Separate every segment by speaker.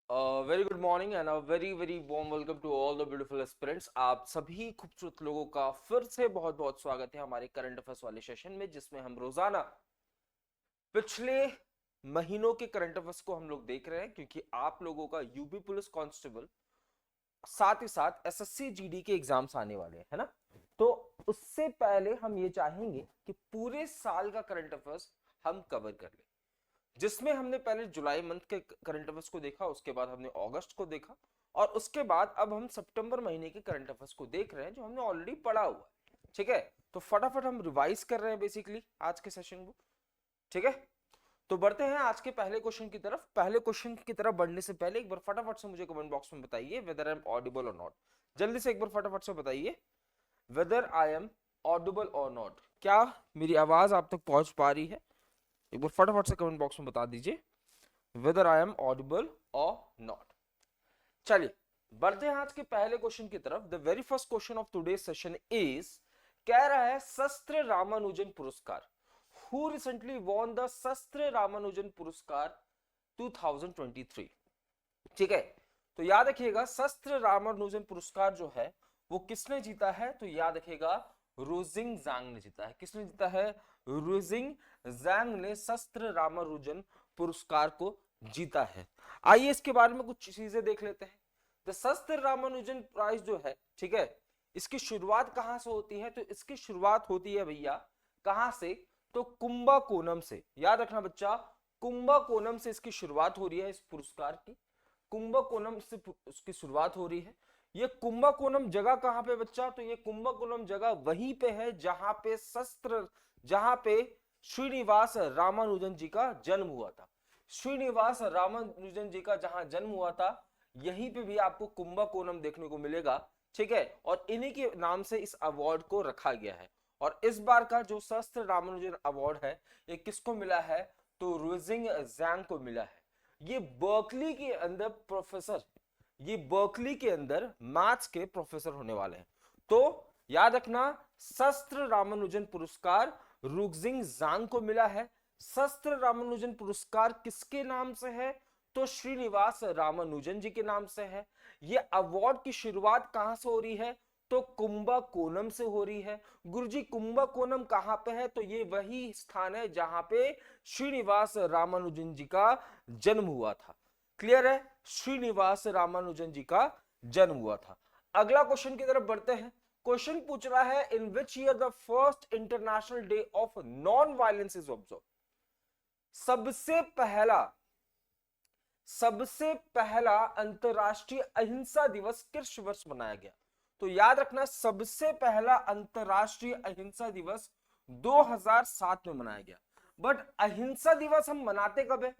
Speaker 1: Very good morning and a very very warm welcome to all the beautiful aspirants. आप सभी खूबसूरत लोगों का फिर से बहुत बहुत स्वागत है हमारे करंट अफेयर्स वाले सेशन में, जिसमें हम रोजाना पिछले महीनों के करंट अफेयर्स को हम लोग देख रहे हैं, क्योंकि आप लोगों का यूपी पुलिस कांस्टेबल साथ ही साथ एसएससी जीडी के एग्जाम्स आने वाले हैं, है ना। तो उससे पहले हम ये चाहेंगे कि पूरे साल का करंट अफेयर्स हम कवर कर लें, जिसमें हमने पहले जुलाई मंथ के करंट अफेयर्स को देखा, उसके बाद हमने अगस्त को देखा, और उसके बाद अब हम सितंबर महीने के करंट अफेयर्स को देख रहे हैं जो हमने ऑलरेडी पढ़ा हुआ है। ठीक है, तो फटाफट हम रिवाइज कर रहे हैं बेसिकली आज के सेशन को। ठीक है, तो बढ़ते हैं आज के पहले क्वेश्चन की तरफ। पहले क्वेश्चन की तरफ बढ़ने से पहले एक बार फटाफट से मुझे कमेंट बॉक्स में बताइए वेदर आई एम ऑडिबल और नॉट। जल्दी से एक बार फटाफट से बताइए वेदर आई एम ऑडिबल और नॉट। क्या मेरी आवाज आप तक पहुंच पा रही है? एक बार फटाफट से कमेंट बॉक्स में बता दीजिए whether I am audible or not। चलिए बढ़ते हैं आज के पहले क्वेश्चन की तरफ। The very first question of today session is, कह रहा है शस्त्र रामानुजन पुरस्कार। हु रिसेंटली वॉन द शस्त्र रामानुजन पुरस्कार 2023? ठीक है, तो याद रखिएगा शस्त्र रामानुजन पुरस्कार जो है वो किसने जीता है? तो याद रखिएगा रुजिंग जांग ने जीता है। किसने जीता है? रुजिंग जांग ने शस्त्र रामानुजन पुरस्कार को जीता है। आइए इसके बारे में कुछ चीजें देख लेते हैं। द शस्त्र रामानुजन प्राइज जो है, ठीक है, इसकी शुरुआत कहां से होती है? तो इसकी शुरुआत होती है भैया कहां से? तो कुंभकोणम से। याद रखना बच्चा, कुंभकोणम से इसकी शुरुआत हो रही है इस पुरस्कार की। कुंभकोणम से उसकी शुरुआत हो रही है। ये कुंभकोणम जगह कहां पे बच्चा? तो ये कुंभकोणम जगह वहीं पे है जहां पे श्रीनिवास रामानुजन जी का जन्म हुआ था। श्रीनिवास रामानुजन जी का जहां जन्म हुआ था, यहीं पे भी आपको कुंभकोणम देखने को मिलेगा। ठीक है, और इन्हीं के नाम से इस अवार्ड को रखा गया है। और इस बार का जो शस्त्र रामानुजन अवार्ड है, ये किसको मिला है? तो रुजिंग जैंग को मिला है। ये बर्कली के अंदर प्रोफेसर, ये बर्कली के अंदर मैथ्स के प्रोफेसर होने वाले हैं। तो याद रखना, शस्त्र रामानुजन पुरस्कार रुजिंग जांग को मिला है। शस्त्र रामानुजन पुरस्कार किसके नाम से है? तो श्रीनिवास रामानुजन जी के नाम से है। ये अवार्ड की शुरुआत कहां से हो रही है? तो कुंभकोणम से हो रही है। गुरुजी कुंभकोणम कहां पे है? तो ये वही स्थान है जहां पे श्रीनिवास रामानुजन जी का जन्म हुआ था। क्लियर है? श्रीनिवास रामानुजन जी का जन्म हुआ था। अगला क्वेश्चन की तरफ बढ़ते हैं। क्वेश्चन पूछ रहा है, in which year the first international day of non violence is observe. सबसे पहला अंतरराष्ट्रीय अहिंसा दिवस किस वर्ष मनाया गया? तो याद रखना, सबसे पहला अंतरराष्ट्रीय अहिंसा दिवस 2007 में मनाया गया। बट अहिंसा दिवस हम मनाते कब है?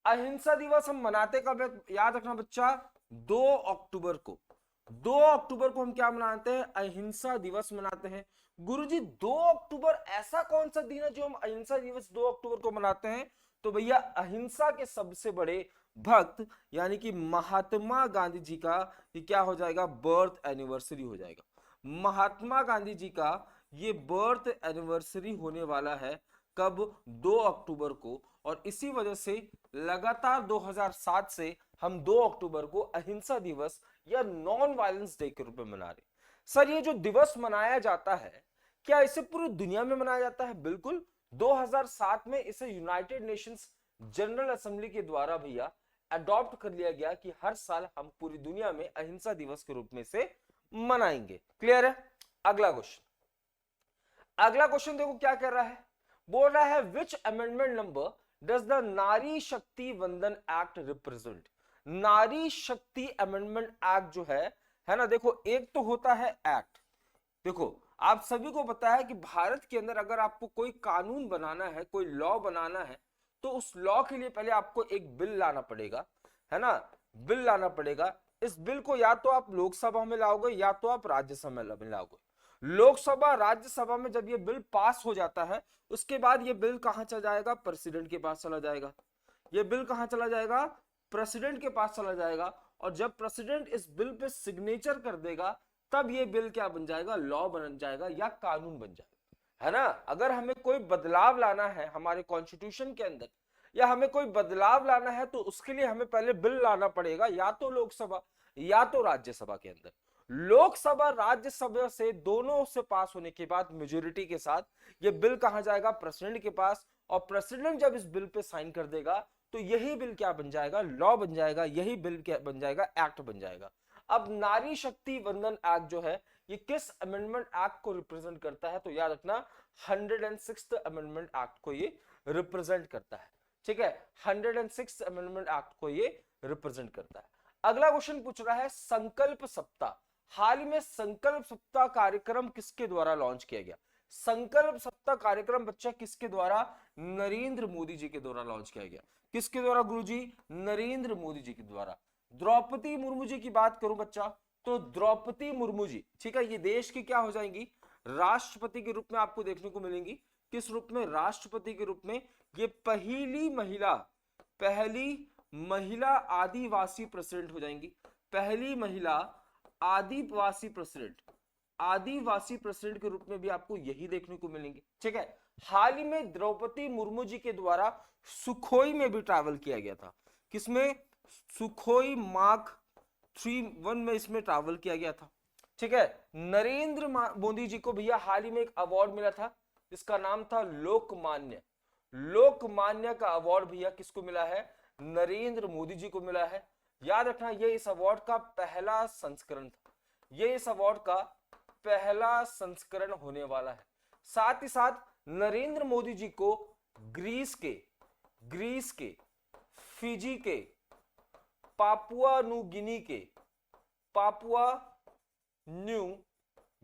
Speaker 1: अहिंसा दिवस हम मनाते कब है? याद रखना बच्चा, 2 अक्टूबर को। 2 अक्टूबर को हम क्या मनाते हैं? अहिंसा दिवस मनाते हैं। गुरुजी 2 अक्टूबर ऐसा कौन सा दिन है जो हम अहिंसा दिवस 2 अक्टूबर को मनाते हैं? तो भैया अहिंसा के सबसे बड़े भक्त यानी कि महात्मा गांधी जी का ये क्या हो जाएगा? बर्थ एनिवर्सरी हो जाएगा। महात्मा गांधी जी का ये बर्थ एनिवर्सरी होने वाला है कब? 2 अक्टूबर को। और इसी वजह से लगातार 2007 से हम 2 अक्टूबर को अहिंसा दिवस या नॉन वायलेंस डे के रूप में मना रहे। सर ये जो दिवस मनाया जाता है, क्या इसे पूरी दुनिया में मनाया जाता है? बिल्कुल। 2007 में इसे यूनाइटेड नेशंस जनरल असेंबली के द्वारा भैया अडॉप्ट कर लिया गया कि हर साल हम पूरी दुनिया में अहिंसा दिवस के रूप में से मनाएंगे। क्लियर है? अगला क्वेश्चन देखो क्या कर रहा है। बोल रहा है, विच अमेंडमेंट नंबर डज द नारी शक्ति वंदन एक्ट रिप्रेजेंट? नारी शक्ति अमेंडमेंट एक्ट जो है ना, देखो एक तो होता है एक्ट। देखो आप सभी को पता है कि भारत के अंदर अगर आपको कोई कानून बनाना है, कोई लॉ बनाना है, तो उस लॉ के लिए पहले आपको एक बिल लाना पड़ेगा, है ना। बिल लाना पड़ेगा। इस बिल को या तो आप लोकसभा में लाओगे या तो आप राज्यसभा में लाओगे। लोकसभा राज्यसभा में जब ये बिल पास हो जाता है, उसके बाद ये बिल कहां चला जाएगा? प्रेसिडेंट के पास चला जाएगा। ये बिल कहां चला जाएगा? प्रेसिडेंट के पास चला जाएगा। और जब प्रेसिडेंट इस बिल पे सिग्नेचर कर देगा, तब ये बिल क्या बन जाएगा? लॉ बन जाएगा या कानून बन जाएगा, है ना। अगर हमें कोई बदलाव लाना है हमारे कॉन्स्टिट्यूशन के अंदर, या हमें कोई बदलाव लाना है तो उसके लिए हमें पहले बिल लाना पड़ेगा, या तो लोकसभा या तो राज्यसभा के अंदर। लोकसभा राज्यसभा से दोनों से पास होने के बाद मेजोरिटी के साथ ये बिल कहां जाएगा, प्रेसिडेंट के पास, और प्रेसिडेंट जब इस बिल पे साइन कर देगा तो यही बिल क्या बन जाएगा, लॉ बन जाएगा, यही बिल क्या बन जाएगा, एक्ट बन जाएगा। अब नारी शक्ति वंदन एक्ट जो है ये किस अमेंडमेंट एक्ट को रिप्रेजेंट करता है, तो याद रखना 106th अमेंडमेंट एक्ट को ये रिप्रेजेंट करता है। ठीक है, 106th अमेंडमेंट एक्ट को ये रिप्रेजेंट करता है। अगला क्वेश्चन पूछ रहा है संकल्प सप्ताह, हाल ही में संकल्प सप्ताह कार्यक्रम किसके द्वारा लॉन्च किया गया। संकल्प सप्ताह कार्यक्रम बच्चा किसके द्वारा, नरेंद्र मोदी जी के द्वारा लॉन्च किया गया। किसके द्वारा गुरुजी, नरेंद्र मोदी जी के द्वारा। द्रौपदी मुर्मू जी की बात करूं बच्चा तो द्रौपदी मुर्मू जी, ठीक है, ये देश की क्या हो जाएंगी, राष्ट्रपति के रूप में आपको देखने को मिलेंगी। किस रूप में, राष्ट्रपति के रूप में। ये पहली महिला आदिवासी प्रेसिडेंट हो जाएंगी, पहली महिला आदिवासी प्रेसिडेंट के रूप में भी आपको यही देखने को मिलेंगे। ठीक है, हाल ही में द्रौपदी मुर्मू जी के द्वारा सुखोई में भी ट्रैवल किया गया था। किसमें, सुखोई मार्क 31 में इसमें ट्रैवल किया गया था। ठीक है, नरेंद्र मोदी जी को भैया हाल ही में एक अवार्ड मिला था जिसका नाम था लोकमान्य का अवार्ड भैया किसको मिला है, नरेंद्र मोदी जी को मिला है। याद रखना ये इस अवार्ड का पहला संस्करण था, ये इस अवार्ड का पहला संस्करण होने वाला है। साथ ही साथ नरेंद्र मोदी जी को ग्रीस के, फिजी के, पापुआ न्यू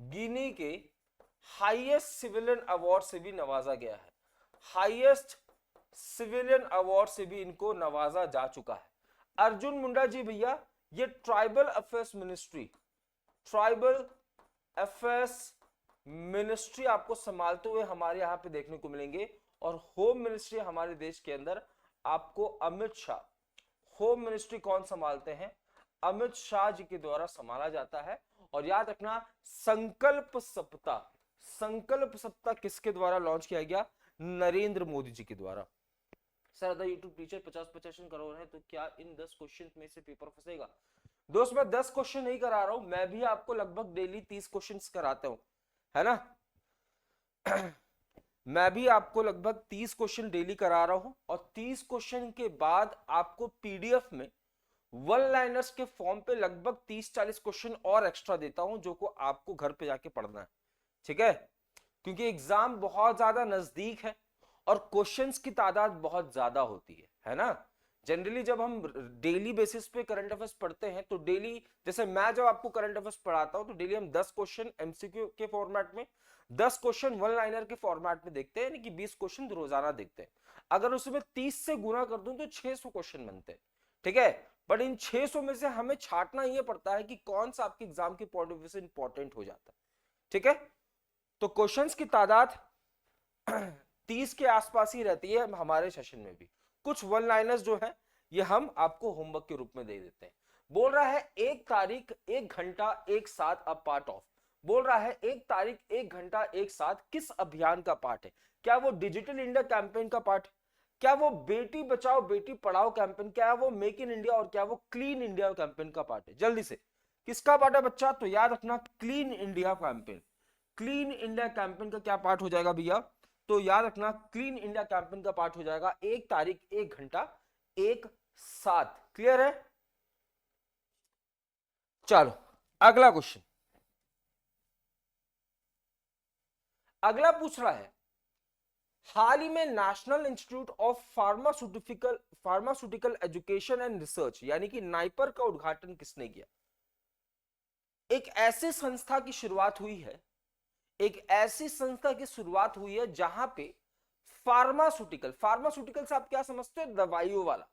Speaker 1: गिनी के हाईएस्ट सिविलियन अवार्ड से भी नवाजा गया है, हाईएस्ट सिविलियन अवार्ड से भी इनको नवाजा जा चुका है। अर्जुन मुंडा जी भैया ये ट्राइबल अफेयर्स मिनिस्ट्री आपको संभालते हुए हमारे यहाँ पे देखने को मिलेंगे, और होम मिनिस्ट्री हमारे देश के अंदर आपको अमित शाह, होम मिनिस्ट्री कौन संभालते हैं, अमित शाह जी के द्वारा संभाला जाता है। और याद रखना संकल्प सप्ताह किसके द्वारा लॉन्च किया गया, नरेंद्र मोदी जी के द्वारा। Sir the YouTube teacher 50 crore है तो क्या इन 10 क्वेश्चन में से पेपर फंसेगा। दोस्त मैं 10 क्वेश्चन नहीं करा रहा हूं, मैं भी आपको लगभग डेली 30 क्वेश्चन कराता हूं, है ना मैं भी आपको लगभग 30 क्वेश्चन डेली करा रहा हूं, और 30 क्वेश्चन के बाद आपको पीडीएफ में वन लाइनर्स के फॉर्म पे लगभग 30-40 क्वेश्चन और एक्स्ट्रा देता हूं जो को आपको घर पे जाके पढ़ना है। ठीक है, क्योंकि एग्जाम बहुत ज्यादा नजदीक है और क्वेश्चंस की तादाद बहुत ज्यादा होती है ना। जनरली जब हम डेली बेसिस पे करंट अफेयर्स पढ़ते हैं तो डेली, जैसे मैं जब आपको करंट अफेयर्स पढ़ाता हूं तो डेली हम 10 क्वेश्चन एमसीक्यू के फॉर्मेट में, 10 क्वेश्चन वन लाइनर के फॉर्मेट में देखते हैं, यानी कि 20 क्वेश्चन रोजाना देखते हैं। अगर उसमें 30 से गुना कर दूं तो 600 क्वेश्चन बनते हैं। ठीक है, बट इन 600 में से हमें छांटना ये पड़ता है कि कौन सा आपके एग्जाम के पॉइंट ऑफ व्यू से इंपॉर्टेंट हो जाता है। ठीक है, तो क्वेश्चंस की तादाद 30 के आसपास ही रहती है हमारे सेशन में भी। कुछ वन लाइनर्स जो है ये हम आपको होमवर्क के रूप में दे देते हैं। बोल रहा है 1 तारीख 1 घंटा 1 साथ अ पार्ट ऑफ, बोल रहा है 1 तारीख 1 घंटा 1 साथ किस अभियान का पार्ट है। क्या वो डिजिटल इंडिया कैंपेन का पार्ट, क्या वो बेटी बचाओ बेटी पढ़ाओ कैंपेन, क्या वो मेक इन इंडिया और क्या वो क्लीन इंडिया कैंपेन का पार्ट है। जल्दी से किसका पार्ट है बच्चा, तो याद रखना clean India campaign. Clean India campaign का क्या पार्ट हो जाएगा भैया, तो याद रखना क्लीन इंडिया कैंपेन का पार्ट हो जाएगा 1 तारीख 1 घंटा 1 साथ। क्लियर है, चलो अगला क्वेश्चन। अगला पूछ रहा है हाल ही में national institute of pharmaceutical education and research यानी कि नाइपर का उद्घाटन किसने किया। एक ऐसी संस्था की शुरुआत हुई है, एक ऐसी संस्था की शुरुआत हुई है जहां पे फार्मास्यूटिकल से आप क्या समझते हो, दवाइयों वाला,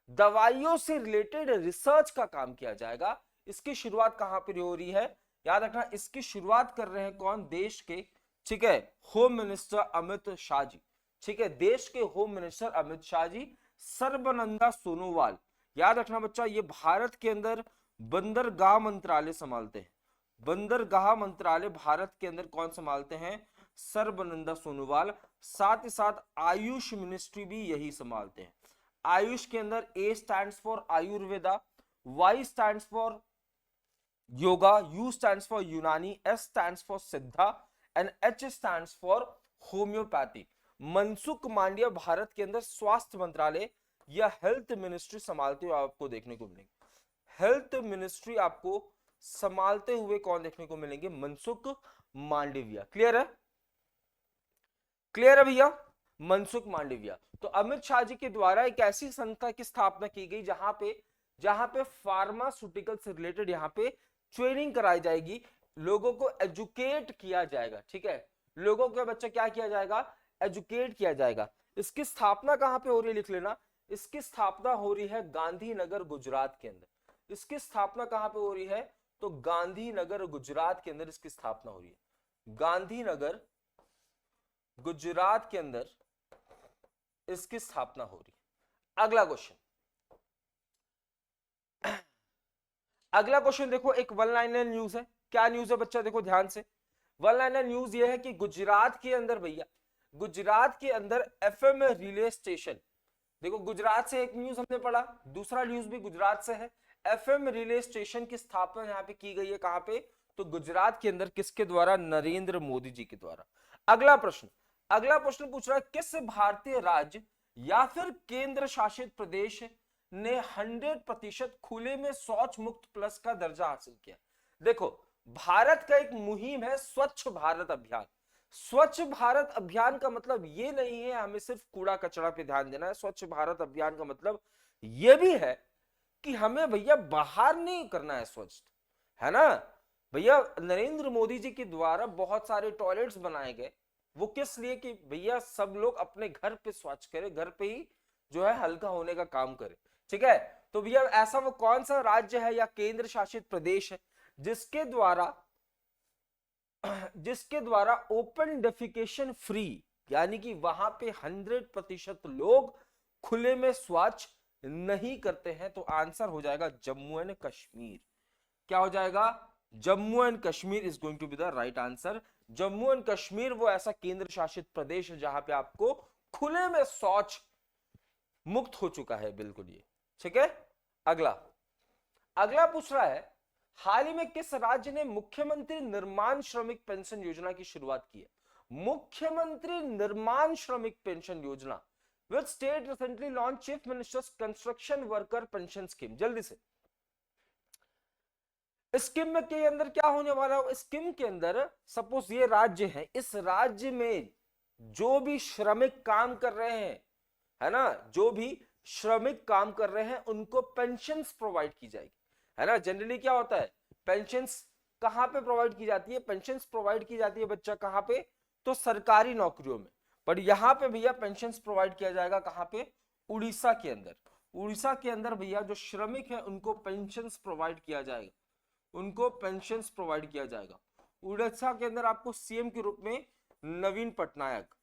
Speaker 1: दवाइयों से रिलेटेड रिसर्च का काम किया जाएगा। इसकी शुरुआत कहां पर हो रही है, याद रखना इसकी शुरुआत कर रहे हैं कौन, देश के, ठीक है, होम मिनिस्टर अमित शाह जी। ठीक है, देश के होम मिनिस्टर अमित शाह जी, सर्बानंद सोनोवाल। याद रखना बच्चा ये भारत के अंदर बंदरगाह मंत्रालय संभालते हैं, बंदरगाह मंत्रालय भारत के अंदर कौन संभालते हैं, सर्बानंद सोनोवाल। साथ ही साथ आयुष मिनिस्ट्री भी यही संभालते हैं। आयुष के अंदर A stands for Ayurveda, Y stands for yoga, U stands for Unani, S stands for Siddha and H stands for homeopathy. Mansukh Mandaviya Bharat के अंदर स्वास्थ्य मंत्रालय या हेल्थ मिनिस्ट्री संभालते हुए आपको देखने को मिलेंगे। हेल्थ मिनिस्ट्री आपको संभालते हुए कौन देखने को मिलेंगे? मनसुख मांडविया। क्लियर है? क्लियर है भैया? मनसुख मांडविया। तो अमित शाह जी के द्वारा एक ऐसी संस्था की स्थापना की गई जहां पे फार्मास्यूटिकल से रिलेटेड यहां पे ट्रेनिंग कराई जाएगी, लोगों को एजुकेट किया जाएगा। ठीक है, लोगों के बच्चे क्या किया जाएगा? एजुकेट किया जाएगा। इसकी स्थापना कहां पे हो रही है? लिख लेना। इसकी स्थापना हो रही है गांधीनगर गुजरात के अंदर। इसकी स्थापना कहां पे हो रही है? तो गांधीनगर गुजरात के अंदर इसकी स्थापना हो रही है। गांधीनगर गुजरात के अंदर इसकी स्थापना हो रही है। अगला क्वेश्चन, अगला क्वेश्चन देखो, एक वन लाइनर न्यूज है। क्या न्यूज है बच्चा? देखो ध्यान से। वन लाइनर न्यूज ये है कि गुजरात के अंदर भैया, गुजरात के अंदर एफएम रिले स्टेशन, देखो गुजरात से एक न्यूज हमने पढ़ा, दूसरा न्यूज भी गुजरात से है। एफएम रिले स्टेशन की स्थापना यहाँ पे की गई है। कहां पे? तो गुजरात के अंदर। किसके द्वारा? नरेंद्र मोदी जी के द्वारा। अगला प्रश्न, अगला प्रश्न पूछ रहा है किस भारतीय राज्य या फिर केंद्र शासित प्रदेश ने 100% खुले में शौच मुक्त प्लस का दर्जा हासिल किया? देखो, भारत का एक मुहिम है स्वच्छ भारत अभियान। स्वच्छ भारत अभियान का मतलब ये नहीं है हमें सिर्फ कूड़ा कचरा पे ध्यान देना है। स्वच्छ भारत अभियान का मतलब ये भी है कि हमें भैया बाहर नहीं करना है स्वच्छ, है ना भैया। नरेंद्र मोदी जी के द्वारा बहुत सारे टॉयलेट्स बनाए गए। वो किस लिए? कि भैया सब लोग अपने घर पे स्वच्छ करें, घर पे ही जो है हल्का होने का काम करें। ठीक है, तो भैया ऐसा वो कौन सा राज्य है या केंद्र शासित प्रदेश है जिसके द्वारा ओपन डेफिकेशन फ्री, यानी कि वहां पे 100% लोग खुले में शौच नहीं करते हैं? तो आंसर हो जाएगा जम्मू एंड कश्मीर। क्या हो जाएगा? Jammu and Kashmir is going to be the right answer. Jammu and Kashmir वो ऐसा केंद्र शासित प्रदेश है जहां पे आपको खुले में शौच मुक्त हो चुका है, बिल्कुल ये। ठीक है, अगला, अगला पूछ रहा है हाल ही में किस राज्य ने मुख्यमंत्री निर्माण श्रमिक पेंशन योजना की शुरुआत की है? मुख्यमंत्री निर्माण श्रमिक पेंशन योजना, which state recently launch chief ministers construction worker pension scheme? जल्दी से, स्कीम के अंदर क्या होने वाला है? स्कीम के अंदर सपोज ये राज्य है, इस राज्य में जो भी श्रमिक काम कर रहे हैं, है ना, जो भी श्रमिक काम कर रहे हैं उनको पेंशन्स प्रोवाइड की जाएगी, है ना। जनरली क्या होता है, पेंशन्स कहां पे प्रोवाइड की जाती है? पेंशन्स प्रोवाइड की जाती है बच्चा कहां पे? तो सरकारी नौकरियों में। पर यहां पे भैया पेंशन्स प्रोवाइड किया जाएगा कहां पे? उड़ीसा के अंदर। उड़ीसा के अंदर भैया जो श्रमिक है उनको पेंशन्स प्रोवाइड किया जाएगा, उनको पेंशन्स प्रोवाइड किया जाएगा। उड़ीसा के अंदर आपको सीएम के रूप में नवीन पटनायक,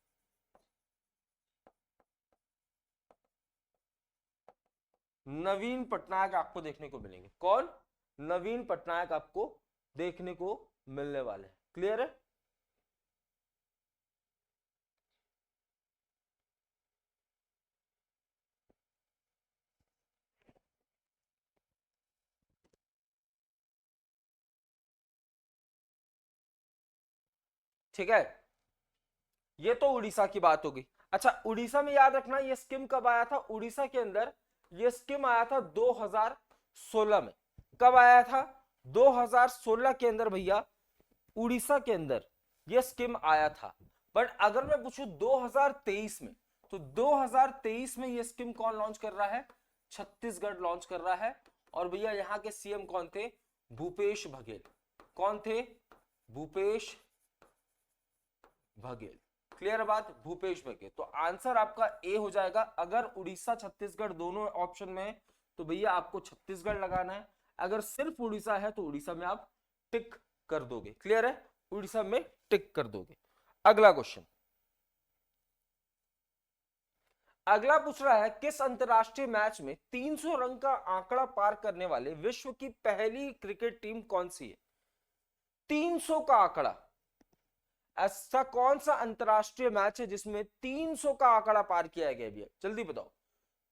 Speaker 1: नवीन पटनायक आपको देखने को मिलेंगे। कौन? नवीन पटनायक आपको देखने को मिलने वाले हैं। क्लियर है? ठीक है, ये तो उड़ीसा की बात हो गई। अच्छा, उड़ीसा में याद रखना ये स्कीम कब आया था? उड़ीसा के अंदर ये स्कीम आया था 2016 में। कब आया था? 2016 के अंदर भैया उड़ीसा के अंदर ये स्कीम आया था। बट अगर मैं पूछूं 2023 में, तो 2023 में ये स्कीम कौन लॉन्च कर रहा है? छत्तीसगढ़ लॉन्च कर रहा है। और भैया यहाँ के सीएम कौन थे? भूपेश बघेल। कौन थे? भूपेश बघेल। क्लियर बात? भूपेश बघेल। तो आंसर आपका ए हो जाएगा। अगर उड़ीसा छत्तीसगढ़ दोनों ऑप्शन में है तो भैया आपको छत्तीसगढ़ लगाना है। अगर सिर्फ उड़ीसा है तो उड़ीसा में आप टिक कर दोगे। क्लियर है? उड़ीसा में टिक कर दोगे। अगला क्वेश्चन, अगला पूछ रहा है किस अंतरराष्ट्रीय मैच में 300 रन का आंकड़ा पार करने वाले विश्व की पहली क्रिकेट टीम कौन सी है? 300 का आंकड़ा, ऐसा कौन सा अंतरराष्ट्रीय मैच है जिसमें 300 का आंकड़ा पार किया गया भैया, जल्दी बताओ।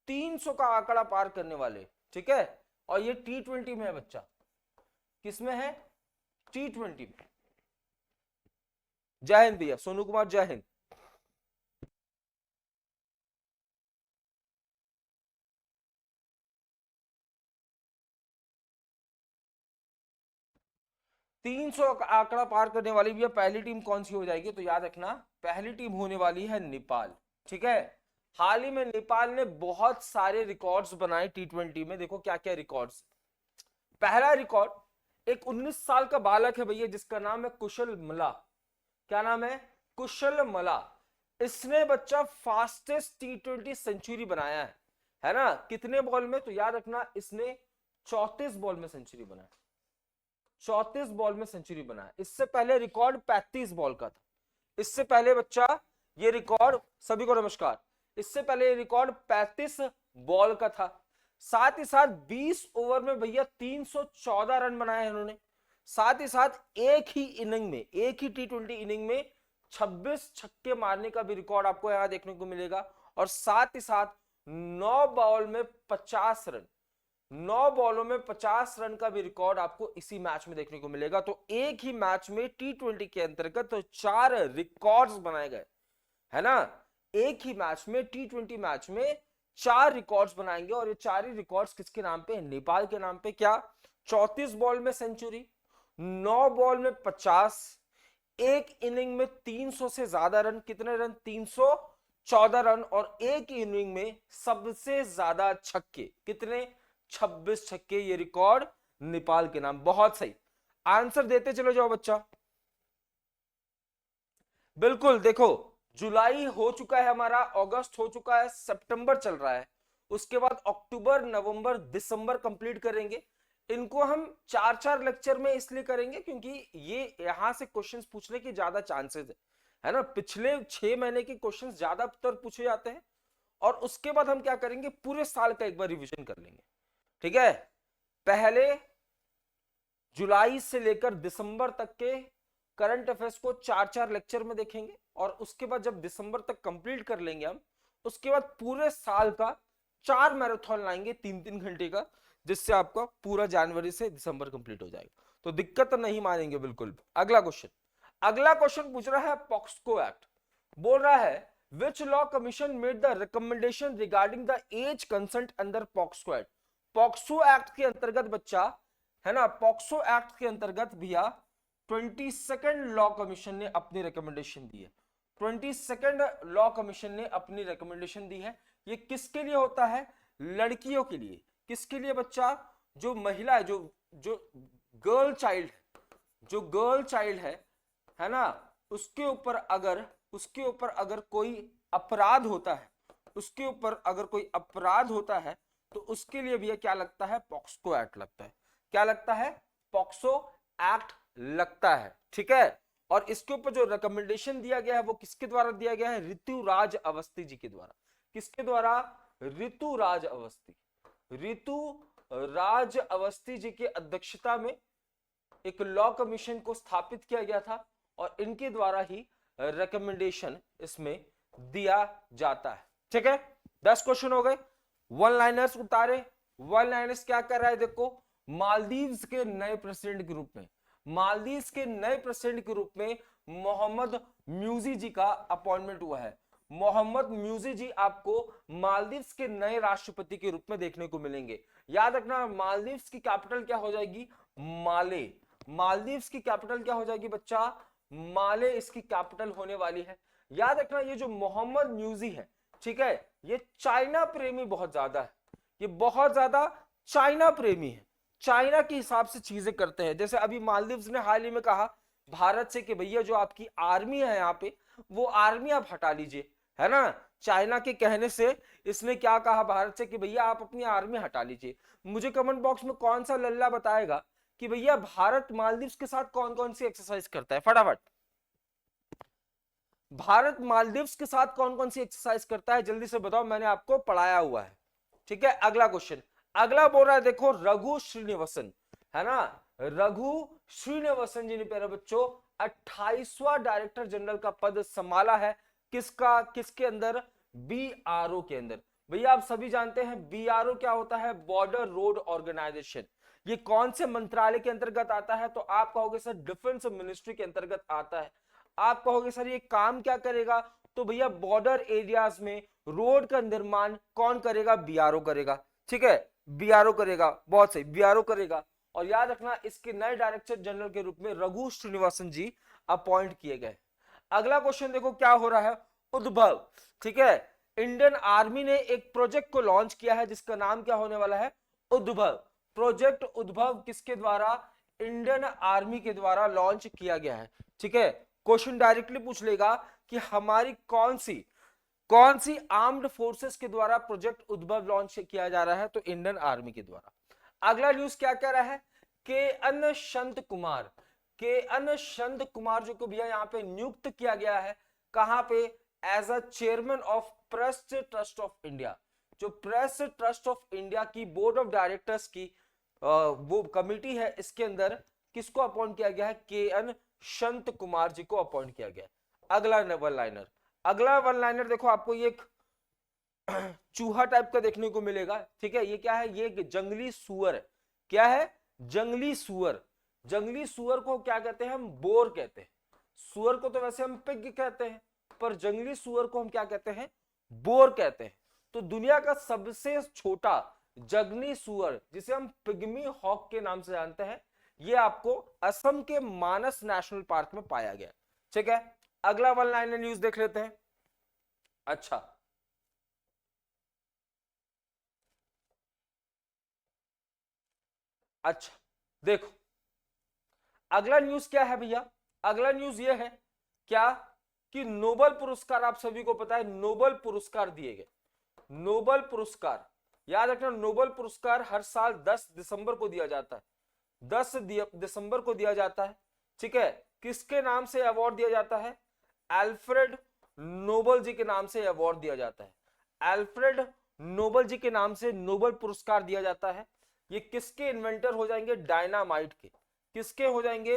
Speaker 1: 300 का आंकड़ा पार करने वाले, ठीक है। और ये T20 में है बच्चा, किसमें है? T20 में। जय हिंद भैया, सोनू कुमार जय हिंद। 300 का आंकड़ा पार करने वाली भैया पहली टीम कौन सी हो जाएगी? तो याद रखना, पहली टीम होने वाली है नेपाल, ठीक है। हाल ही में नेपाल ने बहुत सारे रिकॉर्ड्स बनाए T20 में। देखो क्या क्या रिकॉर्ड्स। पहला रिकॉर्ड, एक 19 साल का बालक है भैया जिसका नाम है कुशल मला। क्या नाम है? कुशल मला। इसने बच्चा फास्टेस्ट T20 सेंचुरी बनाया है ना। कितने बॉल में? तो याद रखना, इसने 34 बॉल में सेंचुरी बनाया। 34 बॉल में सेंचुरी बनाया। इससे पहले रिकॉर्ड 35 बॉल का था। इससे पहले बच्चा ये रिकॉर्ड, सभी को नमस्कार, इससे पहले ये रिकॉर्ड 35 बॉल का था। साथ ही साथ 20 ओवर में भैया 314 रन बनाए इन्होंने। साथ ही साथ एक ही इनिंग में, एक ही T20 इनिंग में 26 छक्के मारने का भी रिकॉर्ड आपको यहां देखने को मिलेगा। और साथ ही साथ 9 बॉल में 50 रन, 9 बॉलों में 50 रन का भी रिकॉर्ड आपको इसी मैच में देखने को मिलेगा। तो एक ही मैच में T20 के अंतर्गत तो 4 रिकॉर्ड्स बनाए गए, है ना। एक ही मैच में, T20 मैच में 4 रिकॉर्ड्स बनाएंगे। और ये 4 ही रिकॉर्ड्स किसके नाम पे? नेपाल के नाम पे। क्या? 34 बॉल में सेंचुरी, 9 बॉल में 50, एक इनिंग में 300 से ज्यादा रन। कितने रन? 314 रन। और एक इनिंग में सबसे ज्यादा छक्के, कितने? 26 छक्के। ये रिकॉर्ड नेपाल के नाम। बहुत सही, आंसर देते चलो जाओ बच्चा। बिल्कुल, देखो जुलाई हो चुका है हमारा, अगस्त हो चुका है, सितंबर चल रहा है, उसके बाद अक्टूबर, नवंबर, दिसंबर कंप्लीट करेंगे। इनको हम 4-4 लेक्चर में इसलिए करेंगे क्योंकि ये यहां से क्वेश्चंस पूछने के ज्यादा चांसेस है ना। पिछले 6 महीने के क्वेश्चंस ज्यादातर पूछे जाते हैं। और उसके बाद हम क्या करेंगे, पूरे साल का एक बार रिवीजन कर लेंगे, ठीक है। पहले जुलाई से लेकर दिसंबर तक के करंट अफेयर्स को 4-4 लेक्चर में देखेंगे। और उसके बाद जब दिसंबर तक कंप्लीट कर लेंगे हम, उसके बाद पूरे साल का 4 मैराथन लाएंगे 3-3 घंटे का, जिससे आपका पूरा जनवरी से दिसंबर कंप्लीट हो जाएगा। तो दिक्कत नहीं मानेंगे बिल्कुल। अगला क्वेश्चन, अगला क्वेश्चन पूछ रहा है पॉक्सको एक्ट। बोल रहा है which law commission made the recommendation regarding the age consent under POCSO act. POCSO act के अंतर्गत बच्चा, है ना, पॉक्सो एक्ट के अंतर्गत भैया 22nd लॉ कमीशन ने अपनी रिकमेंडेशन दी है। 22nd लॉ कमीशन ने अपनी रिकमेंडेशन दी है। ये किसके लिए होता है? लड़कियों के लिए। किसके लिए बच्चा? जो महिला है, जो जो गर्ल चाइल्ड, जो गर्ल चाइल्ड है ना, उसके ऊपर अगर कोई अपराध होता है, उसके ऊपर अगर कोई अपराध होता है, तो उसके लिए भी क्या लगता है? पॉक्सो एक्ट लगता है। क्या लगता है? पॉक्सो एक्ट लगता है, ठीक है। और इसके ऊपर जो रिकमेंडेशन दिया गया है वो किसके द्वारा दिया गया है? ऋतुराज अवस्थी जी के द्वारा। किसके द्वारा? ऋतुराज अवस्थी। ऋतुराज अवस्थी जी की अध्यक्षता में एक लॉ कमीशन को स्थापित किया गया था और इनके द्वारा ही रिकमेंडेशन इसमें दिया जाता है, ठीक है। 10 क्वेश्चन हो गए। वन लाइनर्स उतारे। वन लाइनर्स क्या कर रहा है? देखो, मालदीव्स के नए प्रेसिडेंट के रूप में, मालदीव्स के नए प्रेसिडेंट के रूप में मोहम्मद म्यूजी जी का अपॉइंटमेंट हुआ है। मोहम्मद म्यूजी जी आपको मालदीव्स के नए राष्ट्रपति के रूप में देखने को मिलेंगे। याद रखना, मालदीव्स की कैपिटल क्या हो जाएगी? माले। मालदीव्स की कैपिटल क्या हो जाएगी बच्चा? माले इसकी कैपिटल होने वाली है। याद रखना, ये जो मोहम्मद म्यूजी है, ठीक है, ये चाइना प्रेमी बहुत ज्यादा है। ये बहुत ज्यादा चाइना प्रेमी है, चाइना के हिसाब से चीजें करते हैं। जैसे अभी मालदीव्स ने हाल ही में कहा भारत से कि भैया जो आपकी आर्मी है यहाँ पे, वो आर्मी आप हटा लीजिए, है ना। चाइना के कहने से इसने क्या कहा भारत से कि भैया आप अपनी आर्मी हटा लीजिए। मुझे कमेंट बॉक्स में कौन सा लल्ला बताएगा कि भैया भारत मालदीव्स के साथ कौन कौन सी एक्सरसाइज करता है? फटाफट, भारत मालदीव्स के साथ कौन कौन सी एक्सरसाइज करता है? जल्दी से बताओ, मैंने आपको पढ़ाया हुआ है, ठीक है। अगला क्वेश्चन, अगला बोल रहा है, देखो रघु श्रीनिवासन, है ना, रघु श्रीनिवासन जी ने प्यारे बच्चों 28वां डायरेक्टर जनरल का पद संभाला है। किसका, किसके अंदर, बीआरओ के अंदर। भैया आप सभी जानते हैं बीआरओ क्या होता है, बॉर्डर रोड ऑर्गेनाइजेशन। ये कौन से मंत्रालय के अंतर्गत आता है, तो आप कहोगे सर डिफेंस मिनिस्ट्री के अंतर्गत आता है। आप कहोगे सर ये काम क्या करेगा, तो भैया बॉर्डर एरियाज में रोड का निर्माण कौन करेगा, बीआरओ करेगा। ठीक है, बीआरओ करेगा, बहुत सही, बीआरओ करेगा। और याद रखना इसके नए डायरेक्टर जनरल के रूप में रघु श्रीनिवासन जी अपॉइंट किए गए। अगला क्वेश्चन देखो क्या हो रहा है, उद्भव। ठीक है, इंडियन आर्मी ने एक प्रोजेक्ट को लॉन्च किया है जिसका नाम क्या होने वाला है, उद्भव। प्रोजेक्ट उद्भव किसके द्वारा, इंडियन आर्मी के द्वारा लॉन्च किया गया है। ठीक है, क्वेश्चन डायरेक्टली पूछ लेगा कि हमारी कौन सी आर्म्ड फोर्सेस के द्वारा प्रोजेक्ट उद्भव लॉन्च किया जा रहा है, तो इंडियन आर्मी के द्वारा। अगला न्यूज क्या कह रहा है, के एन संत कुमार जो को भैया यहाँ पे नियुक्त किया गया है, कहां पे, as a chairman of Press Trust of India. जो प्रेस ट्रस्ट ऑफ इंडिया की बोर्ड ऑफ डायरेक्टर्स की वो कमिटी है, इसके अंदर किसको अपॉइंट किया गया है, के एन संत कुमार जी को अपॉइंट किया गया। अगला वन लाइनर देखो, आपको ये चूहा टाइप का देखने को मिलेगा। ठीक है, ये क्या है, ये जंगली सुअर है। क्या है, जंगली सुअर। जंगली सुअर को क्या कहते हैं, हम बोर कहते हैं। सुअर को तो वैसे हम पिग कहते हैं, पर जंगली सुअर को हम क्या कहते हैं, बोर कहते हैं। तो दुनिया का सबसे छोटा जंगली सुअर, जिसे हम पिग्मी हॉक के नाम से जानते हैं, ये आपको असम के मानस नेशनल पार्क में पाया गया। ठीक है, अगला वन लाइनर न्यूज देख लेते हैं। अच्छा अच्छा, देखो अगला न्यूज क्या है भैया, अगला न्यूज ये है क्या, कि नोबेल पुरस्कार, आप सभी को पता है नोबेल पुरस्कार दिए गए। नोबेल पुरस्कार याद रखना, नोबेल पुरस्कार हर साल 10 दिसंबर को दिया जाता है। 10 दिसंबर को दिया जाता है। ठीक है, किसके नाम से अवार्ड दिया जाता है, अल्फ्रेड नोबेल जी के नाम से अवार्ड दिया जाता है। अल्फ्रेड नोबेल जी के नाम से नोबेल पुरस्कार दिया जाता है। ये किसके इन्वेंटर हो जाएंगे, डायनामाइट के। किसके हो जाएंगे,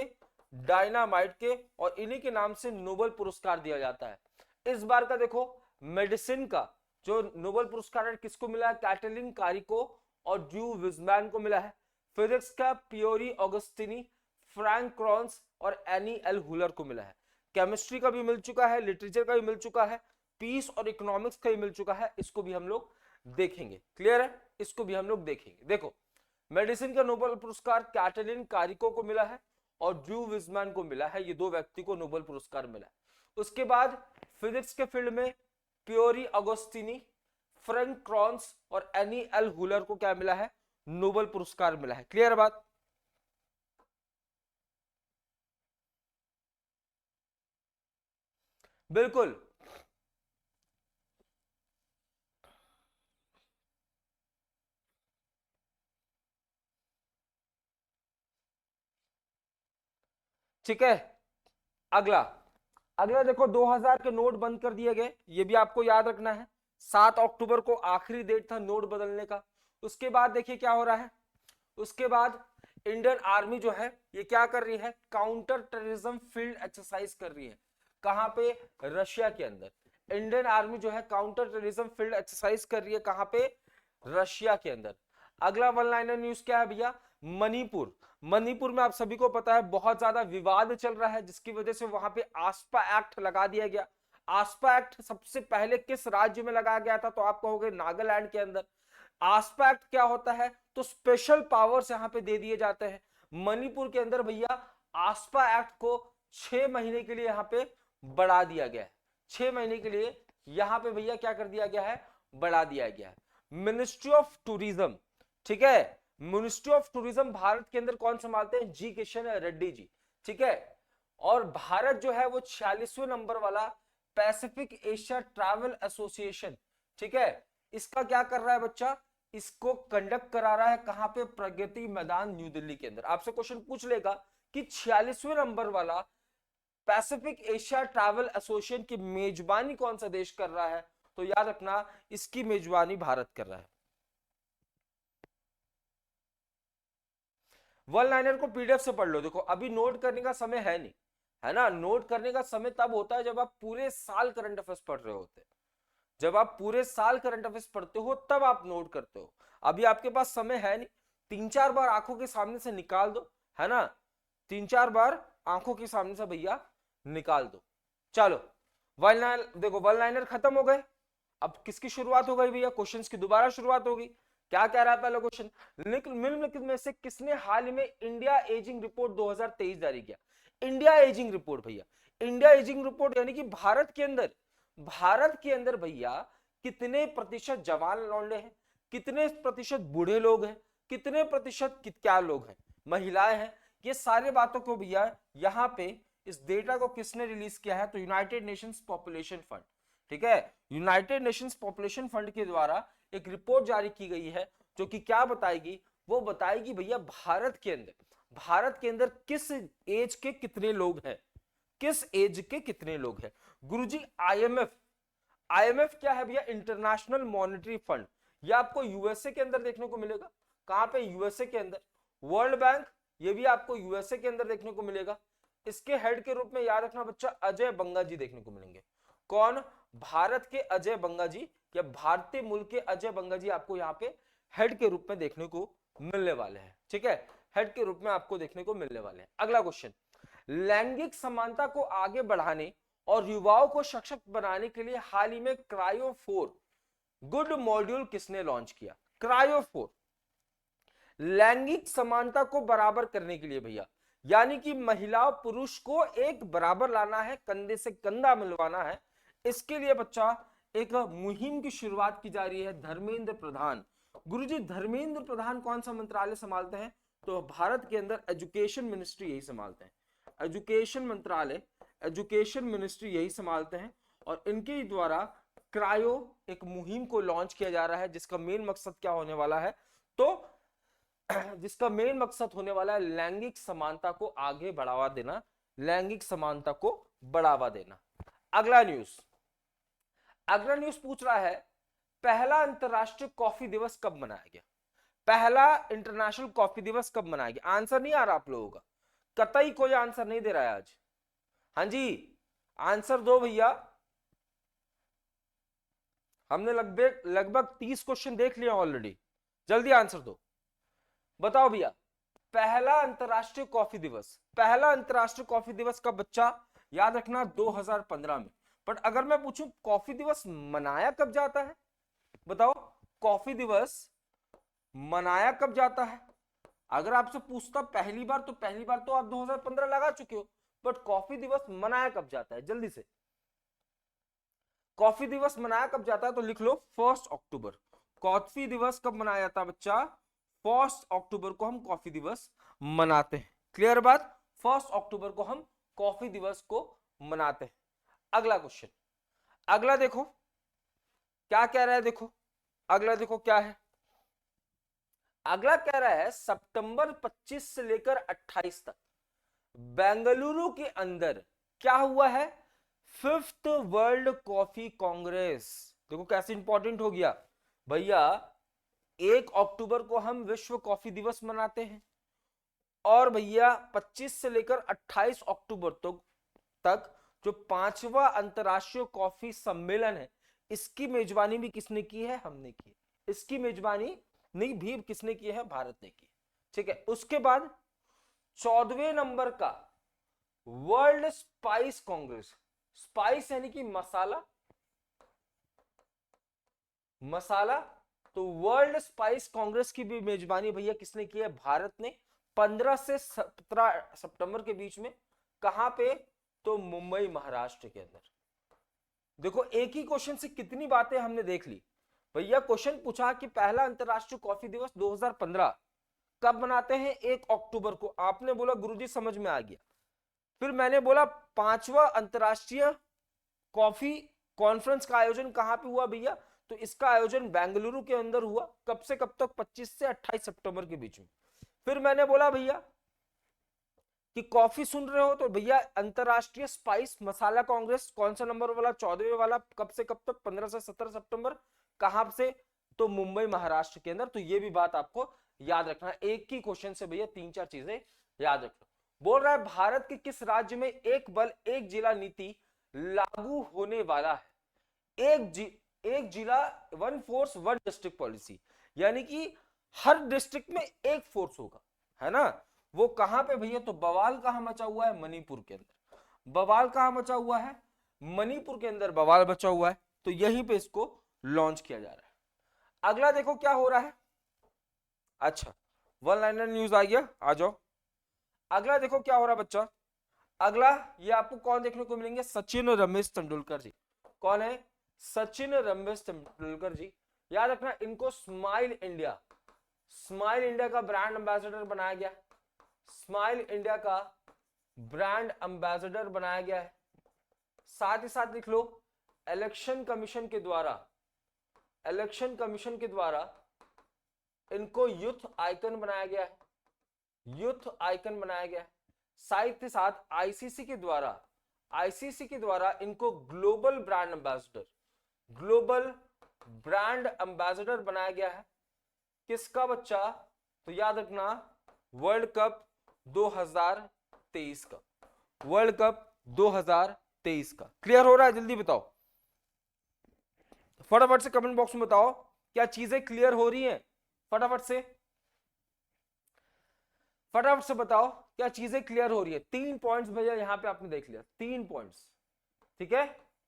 Speaker 1: डायनामाइट के, और इन्हीं के नाम से नोबेल पुरस्कार दिया जाता है। इस बार का देखो मेडिसिन का जो नोबेल पुरस्कार है किसको मिला है, कैटलिन कारिको और ड्रू विजमैन को मिला है। फिजिक्स का पियोरी ऑगस्टिनी, फ्रैंक क्रॉन्स और एनी एल हुलर को मिला है। केमिस्ट्री का भी मिल चुका है, लिटरेचर का भी मिल चुका है, पीस और इकोनॉमिक्स का भी मिल चुका है। इसको भी हम लोग देखेंगे, क्लियर है, इसको भी हम लोग देखेंगे। देखो मेडिसिन का नोबेल पुरस्कार कैटलिन कारिको को मिला है और ड्रू विजमैन को मिला है। ये दो व्यक्ति को नोबेल पुरस्कार मिला है। उसके बाद फिजिक्स के फील्ड में पियोरी अगोस्टिनी, फ्रैंक क्रॉन्स और एनी एल हुलर को क्या मिला है, नोबेल पुरस्कार मिला है। क्लियर बात, बिल्कुल। ठीक है, अगला अगला देखो 2000 के नोट बंद कर दिए गए, ये भी आपको याद रखना है। 7 अक्टूबर को आखिरी डेट था नोट बदलने का। उसके बाद देखिए क्या हो रहा है, उसके बाद इंडियन आर्मी जो है ये क्या कर रही है, काउंटर टेररिज्म फील्ड एक्सरसाइज कर रही है। कहां पे, रशिया के अंदर। इंडियन आर्मी जो है काउंटर टेररिज्म फील्ड एक्सरसाइज कर रही है, कहां पे, रशिया के अंदर। अगला वन लाइनर न्यूज क्या है भैया, मणिपुर। मणिपुर में आप सभी को पता है बहुत ज्यादा विवाद चल रहा है, जिसकी वजह से वहां पे आस्पा एक्ट लगा दिया गया। आस्पा एक्ट सबसे पहले किस राज्य में लगाया गया था, तो आप कहोगे नागालैंड के अंदर। आस्पा एक्ट क्या होता है, तो स्पेशल पावर्स यहां पे दे दिए जाते हैं। मणिपुर के अंदर भैया आस्पा एक्ट को 6 महीने के लिए यहां पे बढ़ा दिया गया है। 6 महीने के लिए यहां पे भैया क्या कर दिया गया है, बढ़ा दिया गया है। मिनिस्ट्री ऑफ टूरिज्म, ठीक है, मिनिस्ट्री ऑफ टूरिज्म भारत के अंदर कौन संभालते हैं, जी किशन रेड्डी जी। ठीक है, और भारत जो है वो 46वें नंबर वाला पैसिफिक एशिया ट्रैवल एसोसिएशन, ठीक है, इसका क्या कर रहा है बच्चा, इसको कंडक्ट करा रहा है। कहां पे, प्रगति मैदान न्यू दिल्ली के अंदर। आपसे क्वेश्चन पूछ लेगा कि 46वें नंबर वाला पैसिफिक एशिया ट्रैवल एसोसिएशन की मेजबानी कौन सा देश कर रहा है, तो याद रखना इसकी मेजबानी भारत कर रहा है। वन लाइनर को पीडीएफ से पढ़ लो, देखो अभी नोट करने का समय है नहीं, है ना। नोट करने का समय तब होता है जब आप पूरे साल करंट अफेयर्स पढ़ रहे होते हैं, जब आप पूरे साल करंट अफेयर्स पढ़ते हो तब आप नोट करते हो। अभी आपके पास समय है नहीं, 3-4 बार आंखों के सामने से निकाल दो, है ना, 3-4 बार आंखों के सामने से भैया निकाल दो। चलो वन लाइन देखो, वन लाइनर खत्म हो गए। अब किसकी शुरुआत हो गई भैया, क्वेश्चंस की दोबारा शुरुआत होगी। क्या कह रहा है पहला क्वेश्चन, निम्नलिखित में से किसने हाल ही में इंडिया एजिंग रिपोर्ट 2023 जारी किया। इंडिया एजिंग रिपोर्ट भैया, इंडिया एजिंग रिपोर्ट यानी कि भारत के अंदर भैया कितने प्रतिशत जवान लौंडे हैं, कितने प्रतिशत बूढ़े लोग हैं, कितने प्रतिशत क्या लोग हैं, महिलाएं हैं, ये सारे बातों को भैया यहाँ पे इस डेटा को किसने रिलीज किया है, तो यूनाइटेड नेशंस पॉपुलेशन फंड। ठीक है, यूनाइटेड नेशंस पॉपुलेशन फंड के द्वारा एक रिपोर्ट जारी की गई है जो कि क्या बताएगी, वो बताएगी भैया भारत के अंदर किस एज के कितने लोग हैं, किस एज के कितने लोग हैं। गुरुजी आईएमएफ क्या है भैया, इंटरनेशनल मॉनेटरी फंड, ये आपको यूएसए के अंदर देखने को मिलेगा। कहां पे, यूएसए के अंदर। वर्ल्ड बैंक, ये भी आपको यूएसए के अंदर देखने को मिलेगा। इसके हेड के रूप में याद रखना बच्चा अजय बंगा जी देखने को मिलेंगे। कौन, भारत के अजय बंगा जी, या भारतीय मूल के अजय बंगा जी आपको यहाँ पे हेड के रूप में देखने को मिलने वाले हैं। ठीक है, हेड के रूप में आपको देखने को मिलने वाले हैं। अगला क्वेश्चन, लैंगिक समानता को आगे बढ़ाने और युवाओं को सशक्त बनाने के लिए हाल ही में क्रायो 4 गुड मॉड्यूल किसने लॉन्च किया। क्रायो 4 लैंगिक समानता को बराबर करने के लिए भैया, यानी कि महिला पुरुष को एक बराबर लाना है, कंधे से कंधा मिलवाना है। इसके लिए बच्चा एक मुहिम की शुरुआत की जा रही है। धर्मेंद्र प्रधान, गुरुजी धर्मेंद्र प्रधान कौन सा मंत्रालय संभालते हैं, तो भारत के अंदर एजुकेशन मिनिस्ट्री यही संभालते हैं। एजुकेशन मंत्रालय, एजुकेशन मिनिस्ट्री यही संभालते हैं। और इनके द्वारा क्रायो एक मुहिम को लॉन्च किया जा रहा है, जिसका मेन मकसद क्या होने वाला है, तो जिसका मेन मकसद होने वाला है लैंगिक समानता को आगे बढ़ावा देना, लैंगिक समानता को बढ़ावा देना। अगला न्यूज पूछ रहा है, पहला अंतरराष्ट्रीय कॉफी दिवस कब मनाया गया। पहला इंटरनेशनल कॉफी दिवस कब मनाया गया। आंसर नहीं आ रहा आप लोगों का, कतई कोई आंसर नहीं दे रहा है आज। हाँ जी, आंसर दो भैया, हमने लगभग 30 क्वेश्चन देख लिया ऑलरेडी, जल्दी आंसर दो। बताओ भैया, पहला अंतरराष्ट्रीय कॉफी दिवस कब बच्चा, याद रखना 2015 में। बट अगर मैं पूछूं कॉफी दिवस मनाया कब जाता है, बताओ कॉफी दिवस मनाया कब जाता है। अगर आपसे पूछता पहली बार तो आप 2015 लगा चुके हो, बट कॉफी दिवस मनाया कब जाता है, जल्दी से। कॉफी दिवस मनाया कब जाता है तो लिख लो 1 अक्टूबर। कॉफी दिवस कब मनाया जाता है बच्चा, 1 अक्टूबर को हम कॉफी दिवस मनाते हैं। क्लियर बात, 1 अक्टूबर को हम कॉफी दिवस को मनाते हैं। अगला क्वेश्चन, अगला देखो क्या कह रहा है, देखो अगला देखो क्या है। अगला कह रहा है सितंबर 25 से लेकर 28 तक बेंगलुरु के अंदर क्या हुआ है, 5th वर्ल्ड कॉफी कांग्रेस। देखो कैसे इंपॉर्टेंट हो गया भैया, 1 अक्टूबर को हम विश्व कॉफी दिवस मनाते हैं, और भैया 25 से लेकर 28 अक्टूबर तक जो 5वां अंतरराष्ट्रीय कॉफी सम्मेलन है, इसकी मेजबानी भी किसने की है, हमने की है। इसकी मेजबानी नहीं भी किसने की है, भारत ने की। ठीक है, उसके बाद 14वें नंबर का वर्ल्ड स्पाइस कांग्रेस, स्पाइस यानी कि मसाला, तो वर्ल्ड स्पाइस कांग्रेस की भी मेजबानी भैया किसने की है, भारत ने। 15 से 17 सितंबर के बीच में, कहां पे, तो मुंबई महाराष्ट्र के अंदर। देखो एक ही क्वेश्चन से कितनी बातें हमने देख ली भैया। क्वेश्चन पूछा कि पहला अंतरराष्ट्रीय कॉफी दिवस 2015 कब मनाते हैं, 1 अक्टूबर को। आपने बोला गुरुजी समझ में आ गया। फिर मैंने बोला 5वां अंतरराष्ट्रीय कॉफी कॉन्फ्रेंस का आयोजन कहां पे हुआ भैया, तो इसका आयोजन बेंगलुरु के अंदर हुआ। कब से कब तक, 25 से 28 सितंबर के बीच में। फिर मैंने बोला भैया कि कॉफी सुन रहे हो तो भैया अंतरराष्ट्रीय स्पाइस मसाला कांग्रेस कौन सा नंबर वाला, 14वें वाला, कब से कब तक, 15 से 17 सितंबर। कहां से, तो मुंबई महाराष्ट्र के अंदर। तो ये भी बात आपको याद रखना, एक ही क्वेश्चन से भैया 3-4 चीजें याद रखना। बोल रहा है भारत के किस राज्य में एक बल एक जिला नीति लागू होने वाला है। एक जिला one force one district policy, यानी कि हर डिस्ट्रिक्ट में एक फोर्स होगा, है ना। वो कहां पे भैया, तो बवाल कहां मचा हुआ है, मणिपुर के अंदर। बवाल कहां मचा हुआ है, मणिपुर के अंदर बवाल मचा हुआ है, तो यहीं पे इसको लॉन्च किया जा रहा है। अगला देखो क्या हो रहा है। अच्छा, वन लाइनर न्यूज आ गया, आ जाओ। अगला देखो क्या हो रहा है बच्चा। अगला ये आपको कौन देखने को मिलेंगे, सचिन रमेश तेंदुलकर जी। कौन है, सचिन रमेश तेंदुलकर जी। याद रखना इनको स्माइल इंडिया, स्माइल इंडिया का ब्रांड एम्बेसडर बनाया गया। स्माइल इंडिया का ब्रांड एम्बेसडर बनाया गया है। साथ ही साथ लिख लो, इलेक्शन कमीशन के द्वारा, इलेक्शन कमीशन के द्वारा इनको यूथ आइकन बनाया गया है, यूथ आइकन बनाया गया है। साथ ही साथ आईसीसी के द्वारा, आईसीसी के द्वारा इनको global brand ambassador, global brand ambassador बनाया गया है। किसका बच्चा, तो याद रखना वर्ल्ड कप 2023 का, वर्ल्ड कप 2023 का। क्लियर हो रहा है, जल्दी बताओ, फटाफट से कमेंट बॉक्स में बताओ क्या चीजें क्लियर हो रही हैं, फटाफट से, फटाफट से बताओ क्या चीजें क्लियर हो रही है। 3 पॉइंट्स भैया यहां पे आपने देख लिया, 3 पॉइंट्स, ठीक है,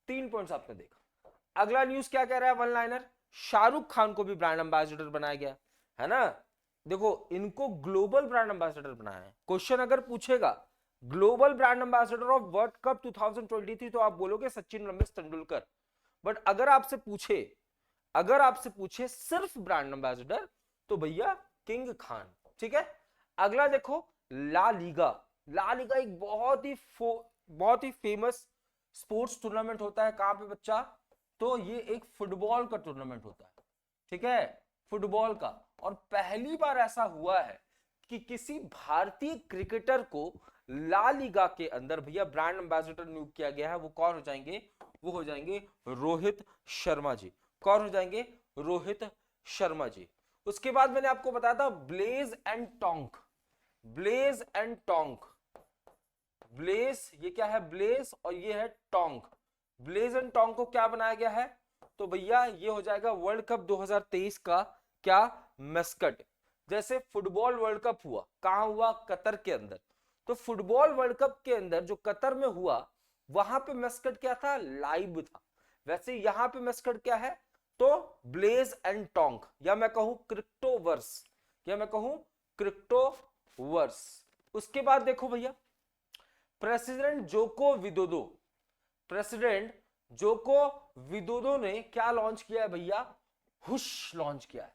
Speaker 1: 3 पॉइंट्स आपने देखा। अगला न्यूज क्या कह रहा है, वन लाइनर, शाहरुख खान को भी ब्रांड एम्बेसडर बनाया गया है ना। देखो इनको ग्लोबल ब्रांड एम्बेसडर बनाया है। क्वेश्चन अगर पूछेगा global brand ambassador of world cup 2023, तो आप बोलोगे सचिन रमेश तेंदुलकर। बट अगर आपसे पूछे, अगर आपसे पूछे सिर्फ ब्रांड एम्बेसडर, तो भैया किंग खान, ठीक है। अगला देखो, ला लीगा। ला लीगा एक बहुत ही फेमस स्पोर्ट्स टूर्नामेंट होता है। कहां पे बच्चा, तो ये एक फुटबॉल का टूर्नामेंट होता है, ठीक है, फुटबॉल का। और पहली बार ऐसा हुआ है कि किसी भारतीय क्रिकेटर को ला लीगा के अंदर भैया ब्रांड एम्बेसडर नियुक्त किया गया है। वो कौन हो जाएंगे, वो हो जाएंगे रोहित शर्मा जी। कौन हो जाएंगे, रोहित शर्मा जी। उसके बाद मैंने आपको बताया था Blaze and Tonk, Blaze and Tonk, Blaze ये क्या है, ब्लेज, और ये है टोंक। ब्लेज एंड टोंक को क्या बनाया गया है, तो भैया ये हो जाएगा वर्ल्ड कप 2023 का क्या, मस्कट। जैसे फुटबॉल वर्ल्ड कप हुआ, कहां हुआ, कतर के अंदर। तो फुटबॉल वर्ल्ड कप के अंदर जो कतर में हुआ, वहां पे मस्कट क्या था, लाइव था। वैसे यहां पे मस्कट क्या है, तो ब्लेज एंड टोंक, या मैं कहूं क्रिप्टोवर्स, या मैं कहूं क्रिप्टोवर्स। उसके बाद देखो भैया, president Joko Widodo, president Joko Widodo ने क्या लॉन्च किया है भैया, हुश लॉन्च किया है।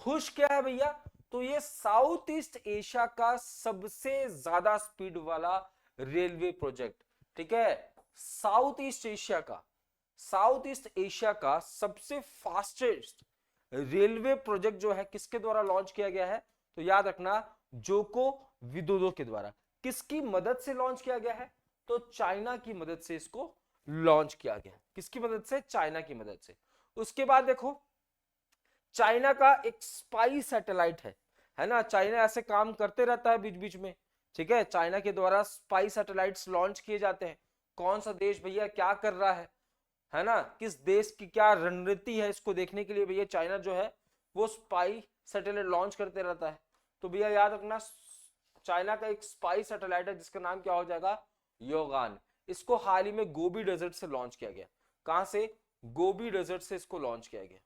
Speaker 1: हुश क्या है भैया, तो ये साउथ ईस्ट एशिया का सबसे ज्यादा स्पीड वाला रेलवे प्रोजेक्ट, ठीक है। साउथ ईस्ट एशिया का, साउथ ईस्ट एशिया का सबसे फास्टेस्ट रेलवे प्रोजेक्ट जो है किसके द्वारा लॉन्च किया गया है, तो याद रखना जोको विदोदो के द्वारा। किसकी मदद से लॉन्च किया गया है, तो चाइना की मदद से इसको लॉन्च किया गया। किसकी मदद से, चाइना की मदद से। उसके बाद देखो, चाइना का एक स्पाई सैटेलाइट है ना। चाइना ऐसे काम करते रहता है बीच बीच में, ठीक है। चाइना के द्वारा स्पाई सैटेलाइट्स लॉन्च किए जाते हैं। कौन सा देश भैया क्या कर रहा है ना, किस देश की क्या रणनीति है, इसको देखने के लिए भैया चाइना जो है वो स्पाई सैटेलाइट लॉन्च करते रहता है। तो भैया याद रखना चाइना का एक स्पाई सैटेलाइट है जिसका नाम क्या हो जाएगा, योगान। इसको हाल ही में गोबी डेजर्ट से लॉन्च किया गया। कहां से, गोबी डेजर्ट से इसको लॉन्च किया गया,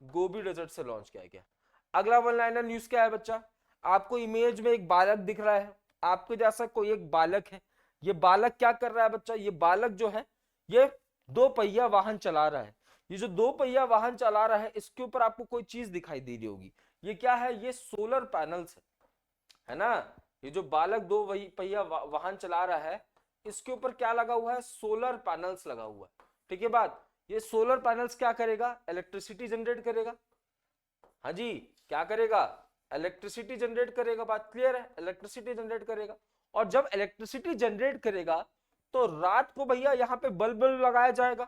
Speaker 1: गोबी डेजर्ट से लॉन्च किया गया। अगला वन लाइनर न्यूज क्या है बच्चा, आपको इमेज में एक बालक दिख रहा है, आपके जैसा कोई एक बालक है। ये बालक क्या कर रहा है बच्चा, ये बालक जो है ये 2 पहिया वाहन चला रहा है। ये जो 2 पहिया वाहन चला रहा है, इसके ऊपर आपको कोई चीज दिखाई दे रही होगी। ये क्या है, ये सोलर पैनल्स है ना। ये जो बालक 2 पहिया वाहन चला रहा है, इसके ऊपर क्या लगा हुआ है, सोलर पैनल्स लगा हुआ है, ठीक है बात। ये सोलर पैनल्स क्या करेगा, इलेक्ट्रिसिटी जनरेट करेगा। हाँ जी, क्या करेगा, इलेक्ट्रिसिटी जनरेट करेगा। बात क्लियर है, इलेक्ट्रिसिटी जनरेट करेगा। और जब इलेक्ट्रिसिटी जनरेट करेगा तो रात को भैया यहाँ पे बल्ब लगाया जाएगा,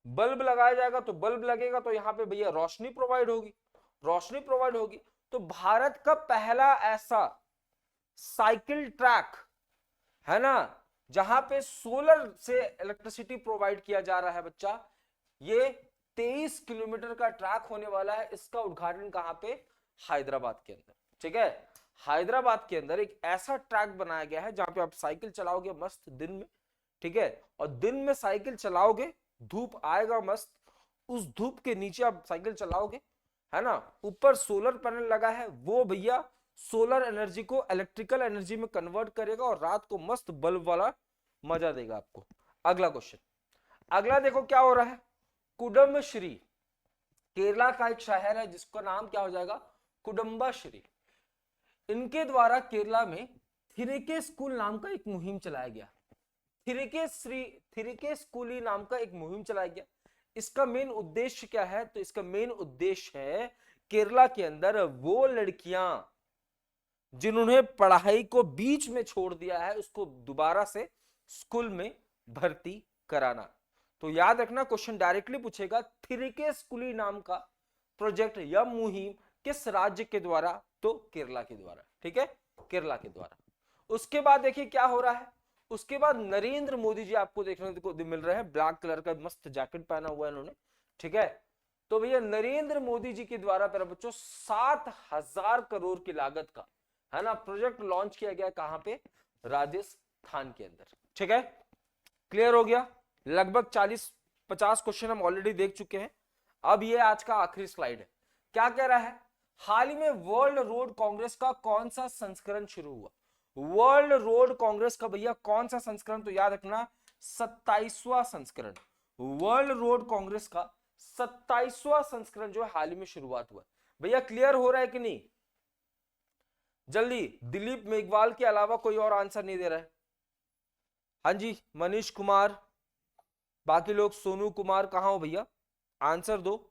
Speaker 1: बल्ब लगाया जाएगा। तो बल्ब लगेगा तो यहाँ पे भैया रोशनी प्रोवाइड होगी, रोशनी प्रोवाइड होगी। तो भारत का पहला ऐसा साइकिल ट्रैक, है ना, जहां पे सोलर से इलेक्ट्रिसिटी प्रोवाइड किया जा रहा है बच्चा, ये 23 किलोमीटर का ट्रैक होने वाला है। इसका उद्घाटन कहां पे? हैदराबाद के अंदर। ठीक है, हैदराबाद के अंदर एक ऐसा ट्रैक बनाया गया है जहां पे आप साइकिल चलाओगे मस्त दिन में। ठीक है, और दिन में साइकिल चलाओगे, धूप आएगा मस्त, उस धूप के नीचे आप साइकिल चलाओगे, है ना, ऊपर सोलर पैनल लगा है, वो भैया सोलर एनर्जी को इलेक्ट्रिकल एनर्जी में कन्वर्ट करेगा और रात को मस्त बल्ब वाला मजा देगा आपको। अगला क्वेश्चन, अगला देखो क्या हो रहा है। कुडुम्बश्री केरला का एक शहर है जिसका नाम क्या हो जाएगा? कुडुम्बश्री। इनके द्वारा केरला में थिरिके स्कूल नाम का एक मुहिम चलाया गया। थिरिके स्कूली नाम का एक मुहिम चलाया गया। इसका मेन उद्देश्य क्या है? तो इसका मेन उद्देश्य है केरला के अंदर वो लड़कियां जिन्होंने पढ़ाई को बीच में छोड़ दिया है उसको दोबारा से स्कूल में भर्ती कराना। तो याद रखना, क्वेश्चन डायरेक्टली पूछेगा थिरिके स्कूली नाम का प्रोजेक्ट या मुहिम किस राज्य के द्वारा? तो केरला के द्वारा। ठीक है, केरला के द्वारा। उसके बाद देखिए क्या हो रहा है। उसके बाद नरेंद्र मोदी जी आपको देखने को मिल रहे हैं, ब्लैक कलर का मस्त जैकेट पहना हुआ है इन्होंने। ठीक है, तो भैया नरेंद्र मोदी जी के द्वारा प्यारे बच्चों 7,000 करोड़ की लागत का, है ना, प्रोजेक्ट लॉन्च किया गया। कहां पे? राजस्थान के अंदर। ठीक है, क्लियर हो गया। लगभग 40-50 क्वेश्चन हम ऑलरेडी देख चुके हैं। अब ये आज का आखिरी स्लाइड है। क्या कह रहा है? हाल ही में वर्ल्ड रोड कांग्रेस का कौन सा संस्करण शुरू हुआ? वर्ल्ड रोड कांग्रेस का भैया कौन सा संस्करण? तो याद रखना 27वां संस्करण। वर्ल्ड रोड कांग्रेस का 27वां संस्करण जो है हाल ही में शुरुआत हुआ। भैया क्लियर हो रहा है कि नहीं? जल्दी, दिलीप मेघवाल के अलावा कोई और आंसर नहीं दे रहा है। हाँ जी, मनीष कुमार, बाकी लोग, सोनू कुमार कहां हो भैया? आंसर दो।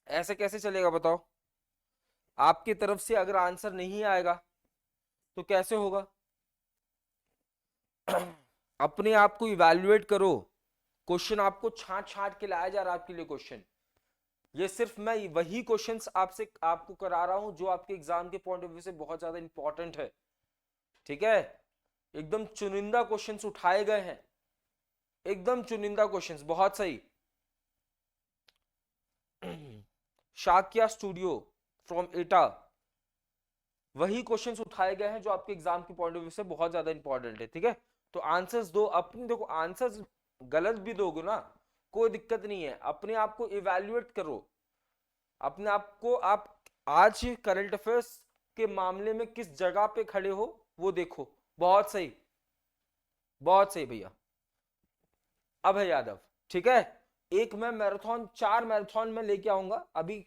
Speaker 1: ऐसे कैसे चलेगा बताओ? आपकी तरफ से अगर आंसर नहीं आएगा तो कैसे होगा? अपने आप को इवैल्यूएट करो। क्वेश्चन आपको छांट छांट के लाया जा रहा है आपके लिए क्वेश्चन। ये सिर्फ मैं वही क्वेश्चंस आपको करा रहा हूं जो आपके एग्जाम के पॉइंट ऑफ व्यू से बहुत ज्यादा इंपॉर्टेंट है। ठीक है, एकदम चुनिंदा क्वेश्चंस उठाए गए हैं, एकदम चुनिंदा क्वेश्चंस। बहुत सही। शाक्या स्टूडियो फ्रॉम एटा, वही क्वेश्चंस उठाए गए हैं जो आपके एग्जाम के पॉइंट ऑफ व्यू से बहुत ज्यादा इंपॉर्टेंट है। ठीक है, तो आंसर्स दो अपनी। देखो आंसर्स गलत भी दोगे ना कोई दिक्कत नहीं है, अपने आप को इवैल्यूएट करो। अपने आप को आप आज करंट अफेयर्स के मामले में किस जगह पे खड़े हो वो देखो। बहुत सही, बहुत सही भैया। अभय यादव, ठीक है, एक मैं मैराथन 4 मैराथन में लेके आऊंगा अभी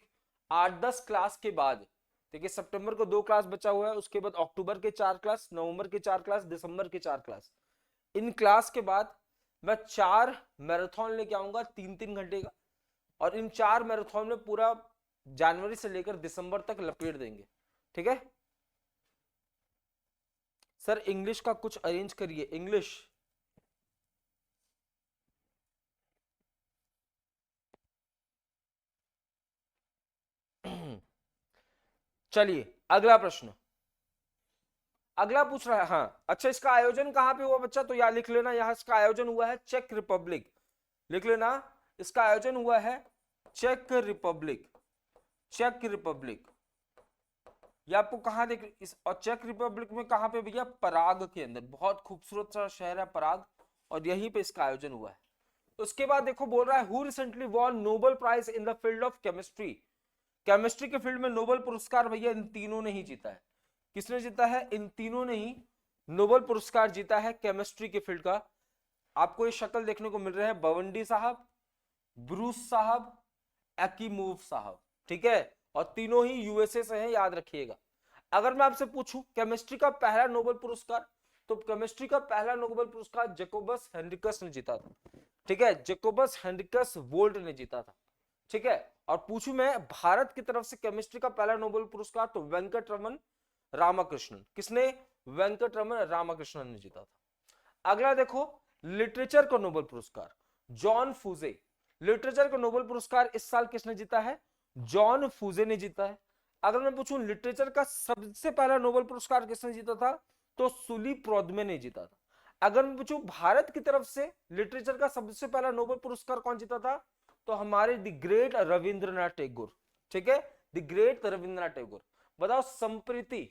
Speaker 1: 8-10 क्लास के बाद। देखिए सितंबर को 2 क्लास बचा हुआ है, उसके बाद अक्टूबर के 4 क्लास, नवंबर के 4 क्लास, दिसंबर के 4 क्लास। इन क्लास के बाद मैं 4 मैराथन लेके आऊंगा 3-3 घंटे का, और इन 4 मैराथन में पूरा जनवरी से लेकर दिसंबर तक लपेट देंगे। ठीक है सर, इंग्लिश का कुछ अरेंज करिए। इंग्लिश चलिए अगला प्रश्न, अगला पूछ रहा है। हाँ अच्छा, इसका आयोजन कहां पे हुआ बच्चा? तो यहां लिख लेना, यहां इसका आयोजन हुआ है चेक रिपब्लिक। लिख लेना, इसका आयोजन हुआ है चेक रिपब्लिक। चेक रिपब्लिक ये आपको कहां देख इस, और चेक रिपब्लिक में कहां पे भैया? पराग के अंदर। बहुत खूबसूरत सा शहर है पराग, और यहीं पे इसका आयोजन हुआ है। उसके बाद देखो बोल रहा है who recently won Nobel prize in the field of chemistry. Chemistry के फील्ड में नोबेल पुरस्कार भैया इन तीनों ने ही जीता है। किसने जीता है? इन तीनों ने ही नोबेल पुरस्कार जीता है केमिस्ट्री के फील्ड का। आपको ये शक्ल देखने को मिल रहा है, बवंडी साहब, ब्रूस साहब, एक्कीमूव साहब। ठीक है, और तीनों ही यूएसए से हैं, याद रखिएगा। अगर मैं आपसे पूछूं केमिस्ट्री का पहला नोबेल पुरस्कार, तो केमिस्ट्री का पहला नोबेल पुरस्कार जैकोबस हेनरिकस ने जीता था। ठीक है, जैकोबस हेनरिकस वोल्ट ने जीता था। ठीक है, और पूछूं मैं भारत की तरफ से केमिस्ट्री का पहला नोबेल पुरस्कार, तो वेंकटरमन रामाकृष्णन। किसने? वेंकटरमन रामाकृष्णन ने जीता था। अगला देखो लिटरेचर का नोबेल पुरस्कार, जॉन फूजे। लिटरेचर का नोबेल पुरस्कार इस साल किसने जीता है? जॉन फूजे ने जीता है। अगर मैं पूछूं लिटरेचर का सबसे पहला नोबेल पुरस्कार किसने जीता था, तो सुली प्रोदमे ने जीता था। अगर मैं पूछूं भारत की तरफ से लिटरेचर का सबसे पहला नोबेल पुरस्कार कौन जीता था, तो हमारे द ग्रेट रविंद्रनाथ टैगोर। ठीक है, द ग्रेट रविंद्रनाथ टैगोर। बताओ संप्रीति,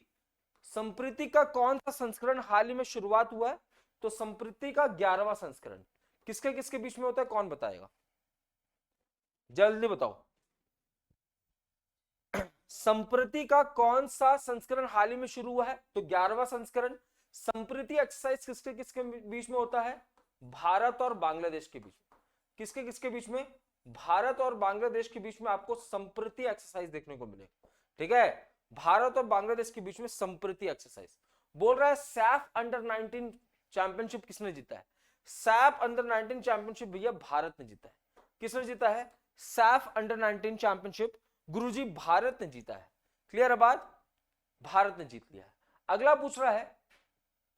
Speaker 1: संप्रीति का कौन सा संस्करण हाल ही में शुरुआत हुआ है, तो संप्रीति का 11वां संस्करण। किसके किसके बीच में होता है, कौन बताएगा, जल्दी बताओ। संप्रति का कौन सा संस्करण हाल ही में शुरू हुआ है, तो 11वां संस्करण। संप्रति एक्सरसाइज किसके किसके बीच में होता है, भारत और बांग्लादेश के बीच में। किसके किसके बीच में, भारत और बांग्लादेश के बीच में आपको संप्रति एक्सरसाइज देखने को मिलेगा। ठीक है, भारत और बांग्लादेश के बीच में संप्रति एक्सरसाइज। बोल रहा है सैफ अंडर 19 चैंपियनशिप किसने जीता है, सैफ अंडर 19 चैंपियनशिप भैया भारत ने जीता है। किसने जीता है, सैफ अंडर 19 चैंपियनशिप गुरुजी भारत ने जीता है। क्लियर है बात, भारत ने जीत लिया है। अगला पूछ रहा है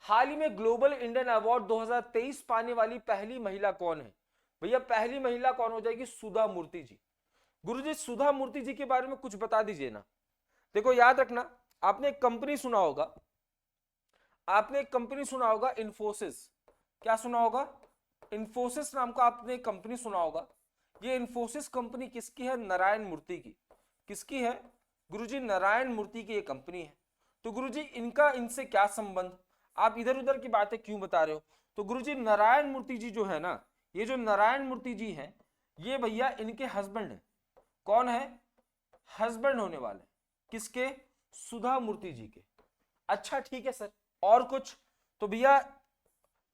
Speaker 1: हाल ही में ग्लोबल इंडियन अवार्ड 2023 पाने वाली पहली महिला कौन है। भैया पहली महिला कौन हो जाएगी, सुधा मूर्ति जी। गुरुजी सुधा मूर्ति जी के बारे में कुछ बता दीजिए ना। देखो याद रखना, आपने एक कंपनी सुना होगा, आपने एक कंपनी सुना होगा इन्फोसिस। क्या सुना होगा, इन्फोसिस नाम का आपने एक कंपनी सुना होगा। ये इन्फोसिस कंपनी किसकी है, नारायण मूर्ति की। किसकी है गुरुजी, नारायण मूर्ति की ये कंपनी है। तो गुरुजी इनका इनसे क्या संबंध, आप इधर उधर की बातें क्यों बता रहे हो। तो गुरुजी नारायण मूर्ति जी जो है ना, ये जो नारायण मूर्ति जी हैं, ये भैया इनके हस्बैंड है। कौन है, हस्बैंड होने वाले किसके, सुधा मूर्ति जी के। अच्छा ठीक है सर, और कुछ, तो भैया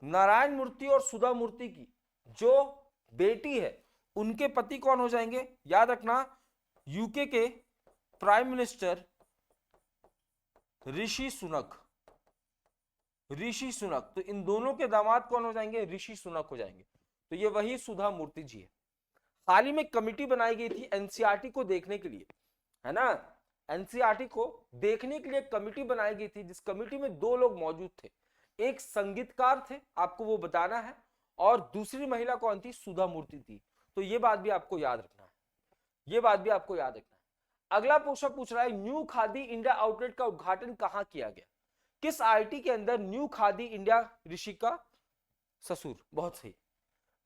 Speaker 1: नारायण मूर्ति और सुधा मूर्ति की जो बेटी है उनके पति कौन हो जाएंगे, याद रखना यूके के प्राइम मिनिस्टर ऋषि सुनक। ऋषि सुनक, तो इन दोनों के दामाद कौन हो जाएंगे, ऋषि सुनक हो जाएंगे। तो ये वही सुधा मूर्ति जी है। हाल ही में कमिटी बनाई गई थी एनसीईआरटी को देखने के लिए, है ना, एनसीईआरटी को देखने के लिए कमिटी बनाई गई थी, जिस कमिटी में दो लोग मौजूद थे, एक संगीतकार थे, आपको वो बताना है, और दूसरी महिला कौन थी, सुधा मूर्ति थी। तो ये बात भी आपको याद रखना है, ये बात भी आपको याद रखना है। अगला क्वेश्चन पूछ रहा है न्यू खादी इंडिया आउटलेट का उद्घाटन कहां किया गया, किस आईटी के अंदर न्यू खादी इंडिया, ऋषि का ससुर, बहुत सही।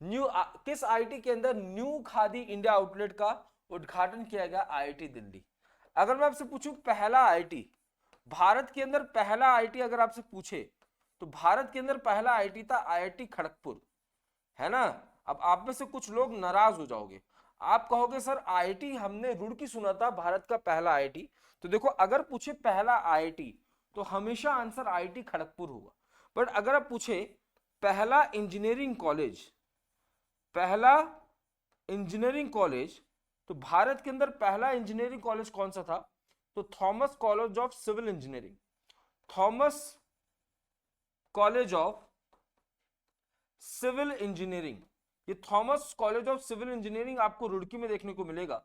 Speaker 1: किस आईटी के अंदर न्यू खादी इंडिया आउटलेट का उद्घाटन किया गया, आईआईटी दिल्ली। अगर मैं आपसे पूछूं पहला आईटी, भारत के अंदर पहला आईटी अगर आपसे पूछे, तो भारत के अंदर पहला आईटी था आईआईटी खड़गपुर, है ना। अब आप में से कुछ लोग नाराज हो जाओगे, आप कहोगे सर आईआईटी हमने रुड़की सुना था भारत का पहला आईआईटी। तो देखो अगर पूछे पहला आईआईटी तो हमेशा आंसर आईआईटी खड़गपुर होगा। बट अगर आप पूछे पहला इंजीनियरिंग कॉलेज, पहला इंजीनियरिंग कॉलेज, तो भारत के अंदर पहला इंजीनियरिंग कॉलेज कौन सा था, तो Thomas college of civil engineering. Thomas college of civil engineering, ये Thomas college of civil engineering आपको रुड़की में देखने को मिलेगा।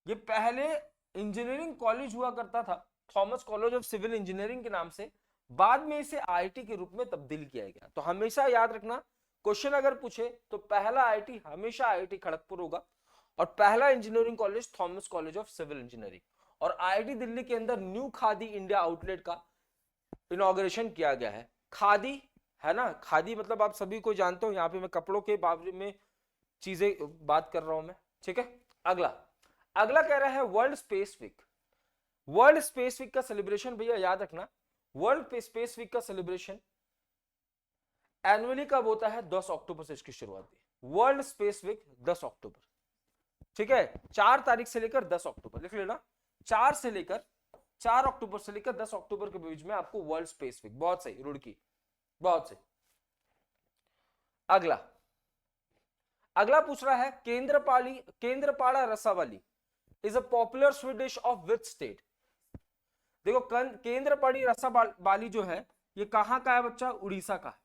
Speaker 1: ये पहले इंजीनियरिंग कॉलेज हुआ करता था Thomas college of civil Engineering के नाम से, बाद में इसे आईआईटी के रूप में तब्दील किया गया। तो हमेशा याद रखना, क्वेश्चन अगर पूछे तो पहला आईआईटी हमेशा आईआईटी खड़गपुर होगा, और पहला engineering college Thomas college of civil Engineering. और आईआईटी दिल्ली के अंदर न्यू खादी इंडिया आउटलेट का इनॉग्रेशन किया गया है। खादी, है ना, खादी मतलब आप सभी को जानते हो, यहाँ पे मैं कपड़ों के बारे में चीजें बात कर रहा हूं मैं, ठीक है। अगला अगला कह रहा है World Space Week. World Space Week का सेलिब्रेशन भैया याद रखना, वर्ल्ड स्पेस वीक का सेलिब्रेशन एनुअली कब होता है, 10 अक्टूबर से इसकी शुरुआत है। वर्ल्ड स्पेस वीक 10 अक्टूबर, ठीक है, 4 तारीख से लेकर 10 अक्टूबर, लिख लेना, 4 अक्टूबर से लेकर 10 अक्टूबर के बीच में आपको वर्ल्ड स्पेस वीक। बहुत सही रुड़की, बहुत सही। अगला अगला पूछ रहा है Kendrapara Rasabali is a popular sweet dish of which state. देखो केंद्रपाड़ी रसावली जो है ये कहां का है बच्चा, उड़ीसा का है।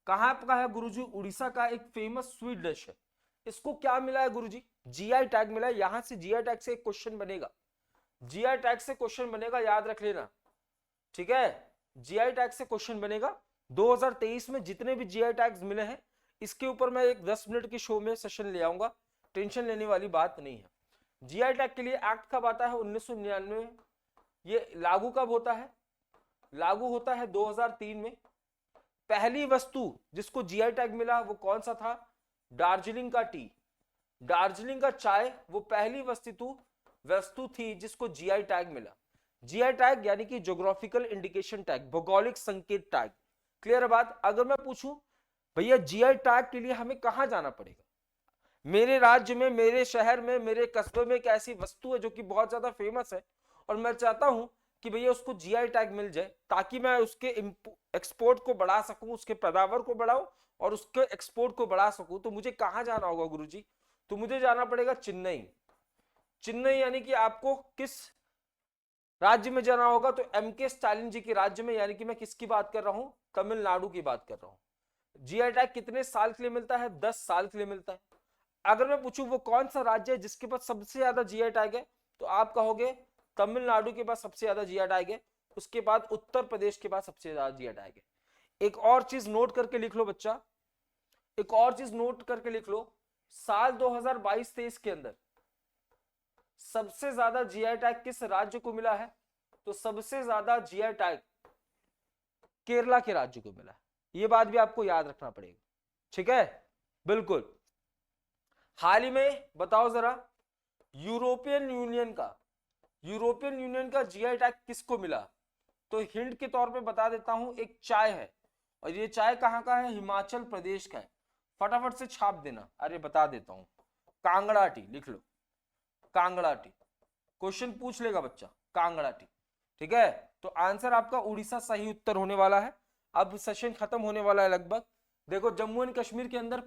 Speaker 1: कहां का है गुरुजी, उड़ीसा का एक फेमस स्वीट डिश है। इसको क्या मिला है गुरुजी, जीआई टैग मिला है। यहां से जीआई टैग से एक क्वेश्चन बनेगा, जीआई टैग से क्वेश्चन बनेगा, याद रख लेना, ठीक है। जीआई टैग से क्वेश्चन बनेगा। 2023 में जितने भी जीआई टैग्स मिले हैं इसके ऊपर मैं एक 10 मिनट की शो में सेशन ले आऊंगा, टेंशन लेने वाली बात नहीं है। जीआई टैग के लिए एक्ट कब आता है? 1999 में। ये लागू कब होता है? लागू होता है 2003 में। पहली वस्तु जिसको जीआई टैग मिला वो कौन सा था? दार्जिलिंग का टी, दार्जिलिंग का चाय, वो पहली वस्तु थी जिसको जीआई टैग मिला। जीआई टैग यानी कि ज्योग्राफिकल इंडिकेशन टैग, भौगोलिक संकेत टैग। क्लियर बात? अगर मैं पूछूं भैया जीआई टैग के लिए हमें कहां जाना पड़ेगा, मेरे राज्य में, मेरे शहर में, मेरे कस्बे में एक ऐसी वस्तु है जो कि बहुत ज्यादा फेमस है और मैं चाहता हूं कि भैया उसको जीआई टैग मिल जाए ताकि मैं उसके एक्सपोर्ट को बढ़ा सकूं, उसके पैदावार को बढ़ाऊं और उसके एक्सपोर्ट को बढ़ा सकूं, तो मुझे कहां जाना होगा गुरुजी? तो मुझे जाना पड़ेगा चेन्नई। चेन्नई यानी कि आपको किस राज्य में जाना होगा? तो एमके स्टालिन जी के राज्य में, यानी कि मैं किसकी बात कर रहा हूं? तमिलनाडु की बात कर रहा हूं। जीआई टैग कितने साल के लिए मिलता है? 10 साल के लिए मिलता है। अगर मैं पूछूं वो कौन सा राज्य है जिसके पास सबसे ज्यादा जीआई टैग है, तो आप कहोगे तमिलनाडु के पास सबसे ज्यादा जीआई टैग है, उसके बाद उत्तर प्रदेश के पास सबसे ज्यादा जीआई टैग है। एक और चीज नोट करके लिख लो बच्चा, एक और चीज नोट करके लिख लो, साल 2022-23 के अंदर सबसे ज्यादा जीआई टैग किस राज्य को मिला है? तो सबसे ज्यादा जीआई टैग केरला के राज्य को मिला है। यह बात भी आपको याद रखना पड़ेगा, ठीक है? बिल्कुल। हाल ही में बताओ जरा, यूरोपियन यूनियन का जीआई टैग किसको मिला? तो हिंट के तौर पे बता देता हूं, एक चाय है और ये चाय कहां का है? हिमाचल प्रदेश का है। फटाफट से छाप देना। अरे बता देता हूं, कांगड़ा टी लिख लो, कांगड़ा टी। क्वेश्चन पूछ लेगा बच्चा, कांगड़ा टी, ठीक है? तो आंसर आपका उड़ीसा सही उत्तर होने वाला है। अब सेशन खत्म होने वाला है लगभग। देखो जम्मू एंड कश्मीर के अंदर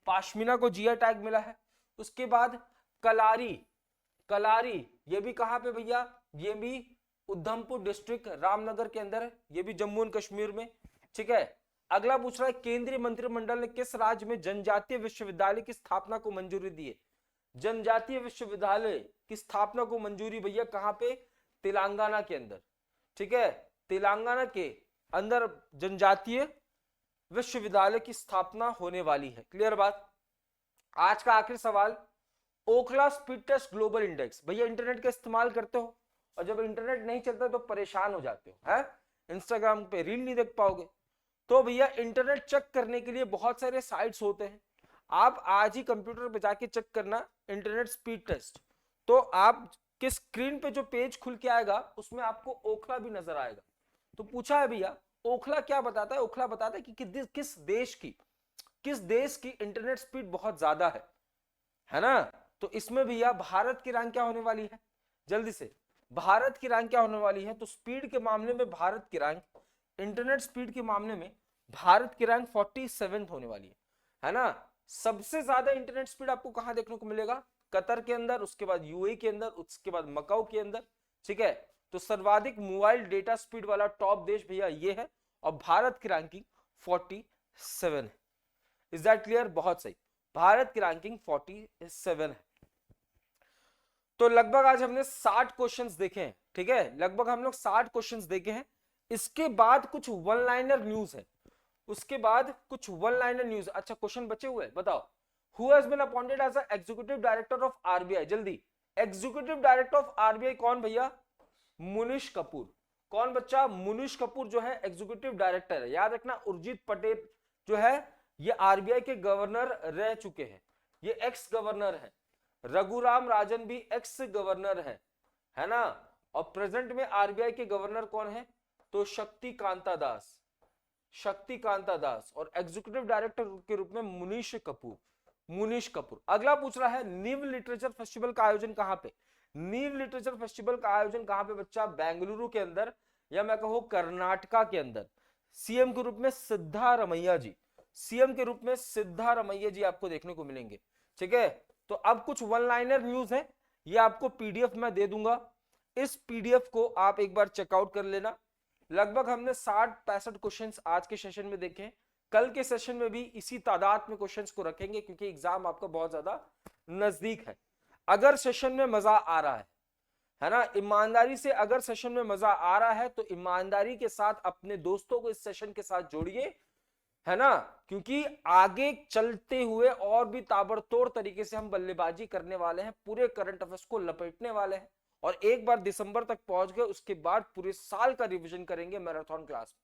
Speaker 1: पाशमीना को जीआई टैग मिला है। उसके बाद कलारी, ये भी कहां पे भैया? ये भी उधमपुर डिस्ट्रिक्ट रामनगर के अंदर है, ये भी जम्मू एंड कश्मीर में, ठीक है? अगला पूछ रहा है, केंद्रीय मंत्रिमंडल ने किस राज्य में जनजातीय विश्वविद्यालय की स्थापना को मंजूरी दी है? जनजातीय विश्वविद्यालय की स्थापना को मंजूरी भैया कहां पे? तेलंगाना के अंदर, ठीक है? तेलंगाना के अंदर जनजातीय विश्वविद्यालय की स्थापना होने वाली है। क्लियर बात? आज का आखिरी सवाल, Ookla speed test global index. भैया इंटरनेट का इस्तेमाल करते हो और जब इंटरनेट नहीं चलता तो परेशान हो जाते हो, है? इंस्टाग्राम पे रील नहीं देख पाओगे। तो भैया इंटरनेट चेक करने के लिए बहुत सारे साइट्स होते हैं, आप आज ही कंप्यूटर पे जाके चेक करना इंटरनेट स्पीड टेस्ट। तो आप के स्क्रीन पे जो पेज खुल के आएगा उसमें आपको ओखला भी नजर आएगा। तो पूछा है भैया ओखला क्या बताता है? ओखला बताता है कि किस देश की इंटरनेट स्पीड बहुत ज्यादा है ना? तो इसमें भैया भारत की रैंक क्या होने वाली है? जल्दी से, भारत की रैंक क्या होने वाली है? तो स्पीड के मामले में भारत की रैंक, इंटरनेट स्पीड के मामले में भारत की रैंक 47 होने वाली है ना? सबसे ज्यादा इंटरनेट स्पीड आपको कहां देखने को मिलेगा? कतर के अंदर, उसके बाद यूएई के अंदर, उसके बाद मकाऊ के अंदर, ठीक है? तो सर्वाधिक मोबाइल डेटा स्पीड वाला टॉप देश भैया ये है और भारत की रैंकिंग 47 है। Is that clear? बहुत सही, भारत की रैंकिंग 47 है। तो लगभग आज हमने 60 क्वेश्चंस देखे हैं, ठीक है? लगभग हम लोग 60 क्वेश्चंस देखे हैं। इसके बाद कुछ वन लाइनर न्यूज है, उसके बाद कुछ वन लाइनर न्यूज। अच्छा क्वेश्चन बचे हुए, बताओ, who has been appointed as executive director of RBI? जल्दी, एग्जीक्यूटिव डायरेक्टर ऑफ आरबीआई कौन भैया? मुनीश कपूर। कौन बच्चा? मुनीश कपूर जो है एग्जीक्यूटिव डायरेक्टर है। याद रखना, उर्जित पटेल जो है ये आरबीआई के गवर्नर रह चुके हैं, ये एक्स गवर्नर है। रघुराम राजन भी एक्स गवर्नर है ना? और प्रेजेंट में आरबीआई के गवर्नर कौन है? तो शक्ति कांता दास और एग्जीक्यूटिव डायरेक्टर के रूप में मुनीश कपूर। अगला पूछ रहा है, नीव लिटरेचर फेस्टिवल का आयोजन कहां पे? नीव लिटरेचर फेस्टिवल का आयोजन कहां पे बच्चा? बेंगलुरु के अंदर, या मैं कहूं कर्नाटका के अंदर। सीएम के रूप में सिद्धारमैया जी आपको देखने को मिलेंगे, ठीक है? तो अब कुछ वन लाइनर न्यूज है, ये आपको पीडीएफ में दे दूंगा, इस पीडीएफ को आप एक बार चेकआउट कर लेना। लगभग हमने 60-65 क्वेश्चंस आज के सेशन में देखे। कल के सेशन में भी इसी तादाद में क्वेश्चंस को रखेंगे क्योंकि एग्जाम आपका बहुत ज्यादा नजदीक है। अगर सेशन में मजा आ रहा है ना, ईमानदारी से अगर सेशन में मजा आ रहा है तो ईमानदारी के साथ अपने दोस्तों को इस सेशन के साथ जोड़िए, है ना, क्योंकि आगे चलते हुए और भी ताबड़तोड़ तरीके से हम बल्लेबाजी करने वाले हैं, पूरे करंट अफेयर्स को लपेटने वाले हैं, और एक बार दिसंबर तक पहुंच गए उसके बाद पूरे साल का रिवीजन करेंगे मैराथन क्लास में।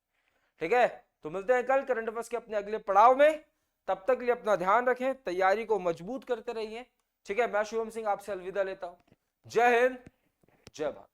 Speaker 1: ठीक है, तो मिलते हैं कल करंट अफेयर्स के अपने अगले पड़ाव में। तब तक के लिए अपना ध्यान रखें, तैयारी को मजबूत करते रहिए। ठीक है, मैं शुभम सिंह आपसे अलविदा लेता हूं। जय हिंद, जय भारत।